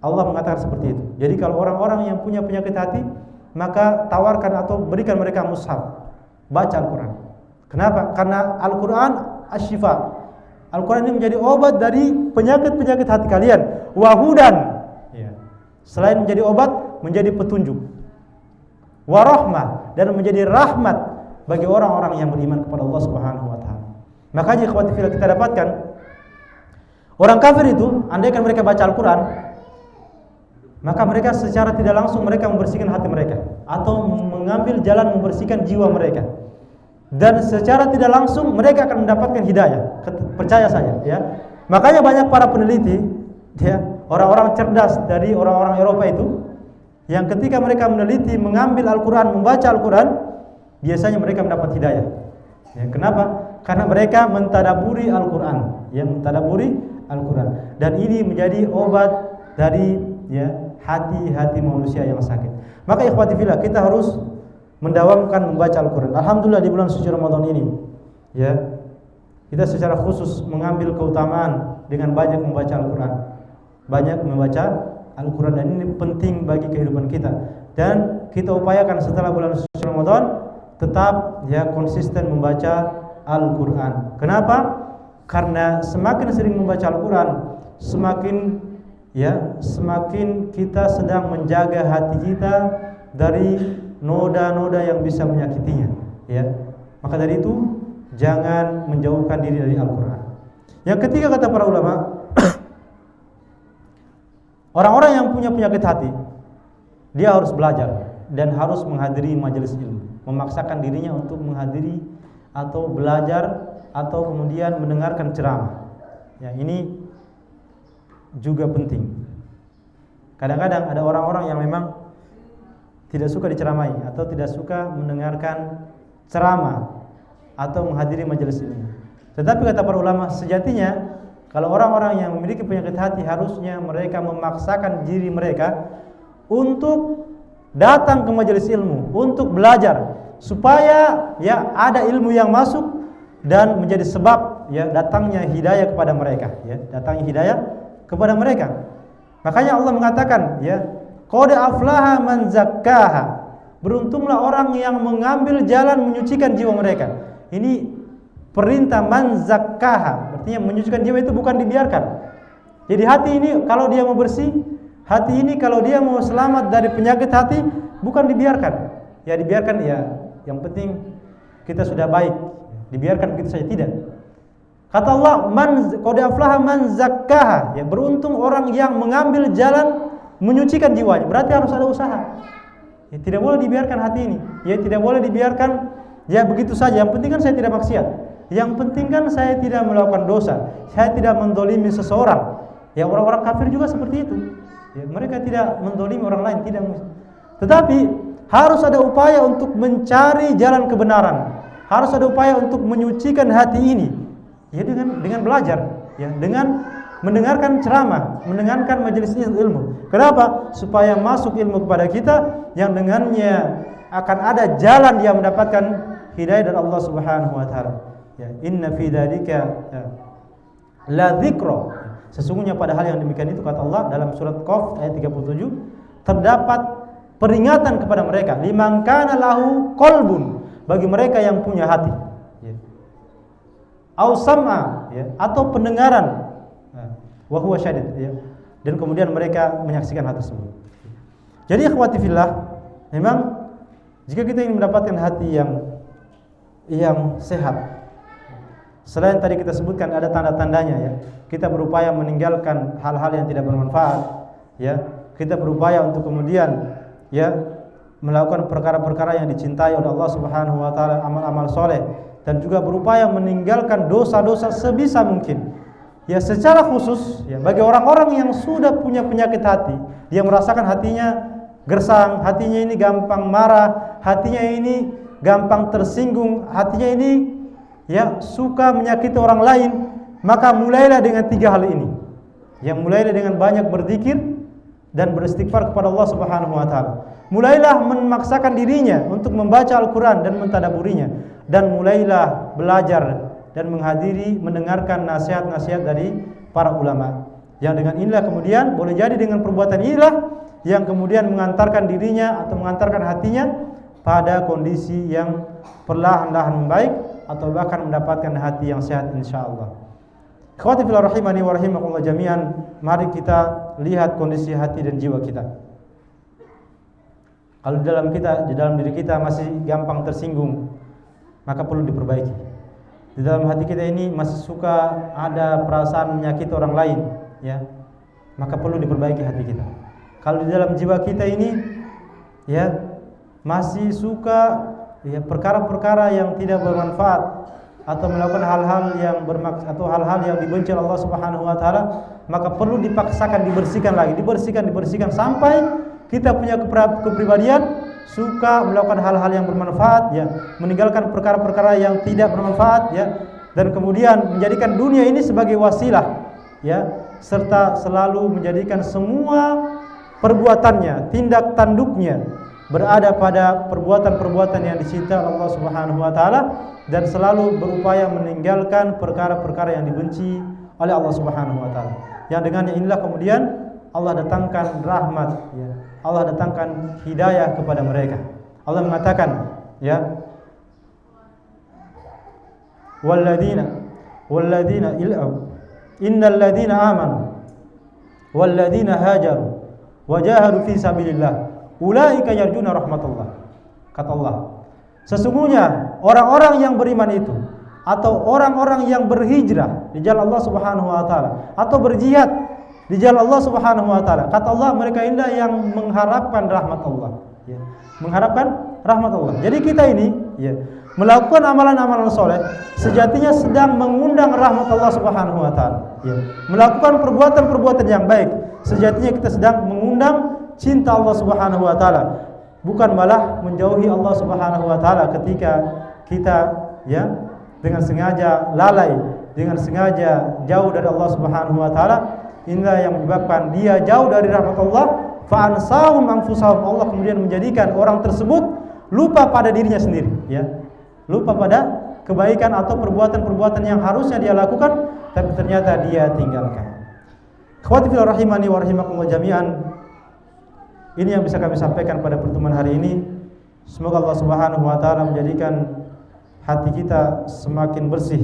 Allah mengatakan seperti itu. Jadi kalau orang-orang yang punya penyakit hati, maka tawarkan atau berikan mereka mushaf, baca Al-Qur'an. Kenapa? Karena Al-Qur'an asy-syifa. Al-Qur'an ini menjadi obat dari penyakit-penyakit hati kalian. Wa hudan. Ya. Selain menjadi obat, menjadi petunjuk. Wa rahmah, dan menjadi rahmat bagi orang-orang yang beriman kepada Allah Subhanahu wa taala. Makanya ikhwati fillah kita dapatkan orang kafir itu andaikan mereka baca Al-Qur'an, maka mereka secara tidak langsung mereka membersihkan hati mereka atau mengambil jalan membersihkan jiwa mereka. Dan secara tidak langsung mereka akan mendapatkan hidayah. Percaya saja, ya. Makanya banyak para peneliti, ya, orang-orang cerdas dari orang-orang Eropa itu, yang ketika mereka meneliti, mengambil Al-Quran, membaca Al-Quran, biasanya mereka mendapat hidayah. Ya, kenapa? Karena mereka mentadaburi Al-Quran, ya, mentadaburi Al-Quran. Dan ini menjadi obat dari hati-hati manusia yang sakit. Maka ikhwati fillah, kita harus mendawamkan membaca Al-Quran. Alhamdulillah di bulan suci Ramadan ini, ya, kita secara khusus mengambil keutamaan dengan banyak membaca Al-Quran. Banyak membaca Al-Quran, dan ini penting bagi kehidupan kita. Dan kita upayakan setelah bulan suci Ramadan tetap konsisten membaca Al-Quran. Kenapa? Karena semakin sering membaca Al-Quran, semakin kita sedang menjaga hati kita dari noda-noda yang bisa menyakitinya. Ya, maka dari itu jangan menjauhkan diri dari Al-Quran. Yang ketiga kata para ulama, orang-orang yang punya penyakit hati, dia harus belajar dan harus menghadiri majelis ilmu, memaksakan dirinya untuk menghadiri atau belajar atau kemudian mendengarkan ceramah. Ya, ini juga penting. Kadang-kadang ada orang-orang yang memang tidak suka diceramai atau tidak suka mendengarkan ceramah atau menghadiri majelis ilmu. Tetapi kata para ulama, sejatinya kalau orang-orang yang memiliki penyakit hati, harusnya mereka memaksakan diri mereka untuk datang ke majelis ilmu, untuk belajar, supaya ada ilmu yang masuk dan menjadi sebab datangnya hidayah kepada mereka, datangnya hidayah kepada mereka. Makanya Allah mengatakan, qad aflaha man zakkaha. Beruntunglah orang yang mengambil jalan menyucikan jiwa mereka. Ini perintah man zakkaha, artinya menyucikan jiwa itu bukan dibiarkan. Jadi hati ini kalau dia mau bersih, hati ini kalau dia mau selamat dari penyakit hati, bukan dibiarkan. Ya dibiarkan, yang penting kita sudah baik. Dibiarkan begitu saja, tidak. Kata Allah, man qad aflaha man zakkaha, beruntung orang yang mengambil jalan menyucikan jiwanya. Berarti harus ada usaha. Tidak boleh dibiarkan hati ini. Tidak boleh dibiarkan begitu saja. Yang penting kan saya tidak maksiat. Yang penting kan saya tidak melakukan dosa. Saya tidak mendolimi seseorang. Orang-orang kafir juga seperti itu. Mereka tidak mendolimi orang lain, tidak. Tetapi harus ada upaya untuk mencari jalan kebenaran. Harus ada upaya untuk menyucikan hati ini. Dengan belajar, dengan mendengarkan ceramah, mendengarkan majelis ilmu. Kenapa? Supaya masuk ilmu kepada kita, yang dengannya akan ada jalan dia mendapatkan hidayah dari Allah Subhanahu wa taala. Inna fi dzalika la dzikra. Sesungguhnya pada hal yang demikian itu, kata Allah dalam surat Qaf ayat 37, terdapat peringatan kepada mereka, liman kana lahu qalbun, bagi mereka yang punya hati. Au sam'a, atau pendengaran, wa huwa syadid, dan kemudian mereka menyaksikan hal tersebut. Jadi ikhwati fillah, memang jika kita ingin mendapatkan hati yang sehat, selain tadi kita sebutkan ada tanda-tandanya, kita berupaya meninggalkan hal-hal yang tidak bermanfaat, kita berupaya untuk kemudian melakukan perkara-perkara yang dicintai oleh Allah Subhanahu wa taala, amal-amal soleh, dan juga berupaya meninggalkan dosa-dosa sebisa mungkin. Secara khusus bagi orang-orang yang sudah punya penyakit hati, dia merasakan hatinya gersang, hatinya ini gampang marah, hatinya ini gampang tersinggung, hatinya ini suka menyakiti orang lain, maka mulailah dengan 3 hal ini. Mulailah dengan banyak berzikir dan beristighfar kepada Allah Subhanahu wa taala. Mulailah memaksakan dirinya untuk membaca Al-Qur'an dan mentadabburinya, dan mulailah belajar dan mendengarkan nasihat-nasihat dari para ulama. Yang dengan inilah kemudian boleh jadi dengan perbuatan inilah yang kemudian mengantarkan dirinya atau mengantarkan hatinya pada kondisi yang perlahan-lahan membaik atau bahkan mendapatkan hati yang sehat insyaallah. Ikhwati fillah rahimani wa rahimakumullah jami'an, mari kita lihat kondisi hati dan jiwa kita. Kalau di dalam diri kita masih gampang tersinggung, maka perlu diperbaiki. Di dalam hati kita ini masih suka ada perasaan menyakiti orang lain, ya, maka perlu diperbaiki hati kita. Kalau di dalam jiwa kita ini, ya, masih suka ya perkara-perkara yang tidak bermanfaat atau melakukan hal-hal yang bermaksud atau hal-hal yang dibenci Allah Subhanahu wa taala, maka perlu dipaksakan dibersihkan sampai kita punya kepribadian suka melakukan hal-hal yang bermanfaat, ya, meninggalkan perkara-perkara yang tidak bermanfaat, ya, dan kemudian menjadikan dunia ini sebagai wasilah, ya, serta selalu menjadikan semua perbuatannya, tindak tanduknya berada pada perbuatan-perbuatan yang dicintai Allah Subhanahu wa taala, dan selalu berupaya meninggalkan perkara-perkara yang dibenci oleh Allah Subhanahu wa taala. Yang dengannya inilah kemudian Allah datangkan rahmat, ya, Allah datangkan hidayah kepada mereka. Allah mengatakan, ya, innal ladzina amanu wal ladzina hajaru wa jahadu fi sabilillah ulaika yarjuna rahmatullah. Kata Allah, sesungguhnya orang-orang yang beriman itu atau orang-orang yang berhijrah di jalan Allah Subhanahu wa taala atau berjihad di jalan Allah Subhanahu wa taala, kata Allah, mereka inilah yang mengharapkan rahmat Allah, ya, mengharapkan rahmat Allah. Jadi kita ini, ya, melakukan amalan-amalan soleh sejatinya sedang mengundang rahmat Allah Subhanahu wa taala, ya. Melakukan perbuatan-perbuatan yang baik sejatinya kita sedang mengundang cinta Allah Subhanahu wa taala, bukan malah menjauhi Allah Subhanahu wa taala ketika kita, ya, dengan sengaja lalai, dengan sengaja jauh dari Allah Subhanahu wa taala. Inilah yang menyebabkan dia jauh dari rahmat Allah, fa ansahum anfusahum. Allah kemudian menjadikan orang tersebut lupa pada dirinya sendiri, ya, lupa pada kebaikan atau perbuatan-perbuatan yang harusnya dia lakukan tapi ternyata dia tinggalkan. Ikhwati fillah rahimani wa rahimakumullah jami'an, ini yang bisa kami sampaikan pada pertemuan hari ini. Semoga Allah Subhanahu wa taala menjadikan hati kita semakin bersih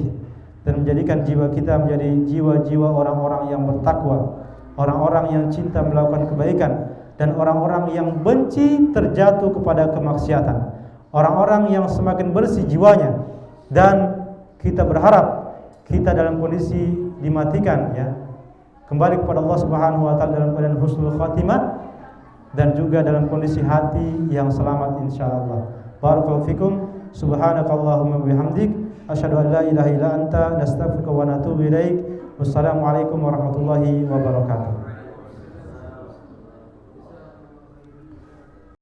dan menjadikan jiwa kita menjadi jiwa-jiwa orang-orang yang bertakwa, orang-orang yang cinta melakukan kebaikan, dan orang-orang yang benci terjatuh kepada kemaksiatan, orang-orang yang semakin bersih jiwanya. Dan kita berharap kita dalam kondisi dimatikan, ya, kembali kepada Allah Subhanahu wa taala dalam keadaan husnul khatimah dan juga dalam kondisi hati yang selamat insyaallah. Barakallahu fikum. Subhanakallahumma bihamdik asyhadu an la ilaha illa anta nastaghfiruka wa natubu ilaik. Wassalamualaikum warahmatullahi wabarakatuh.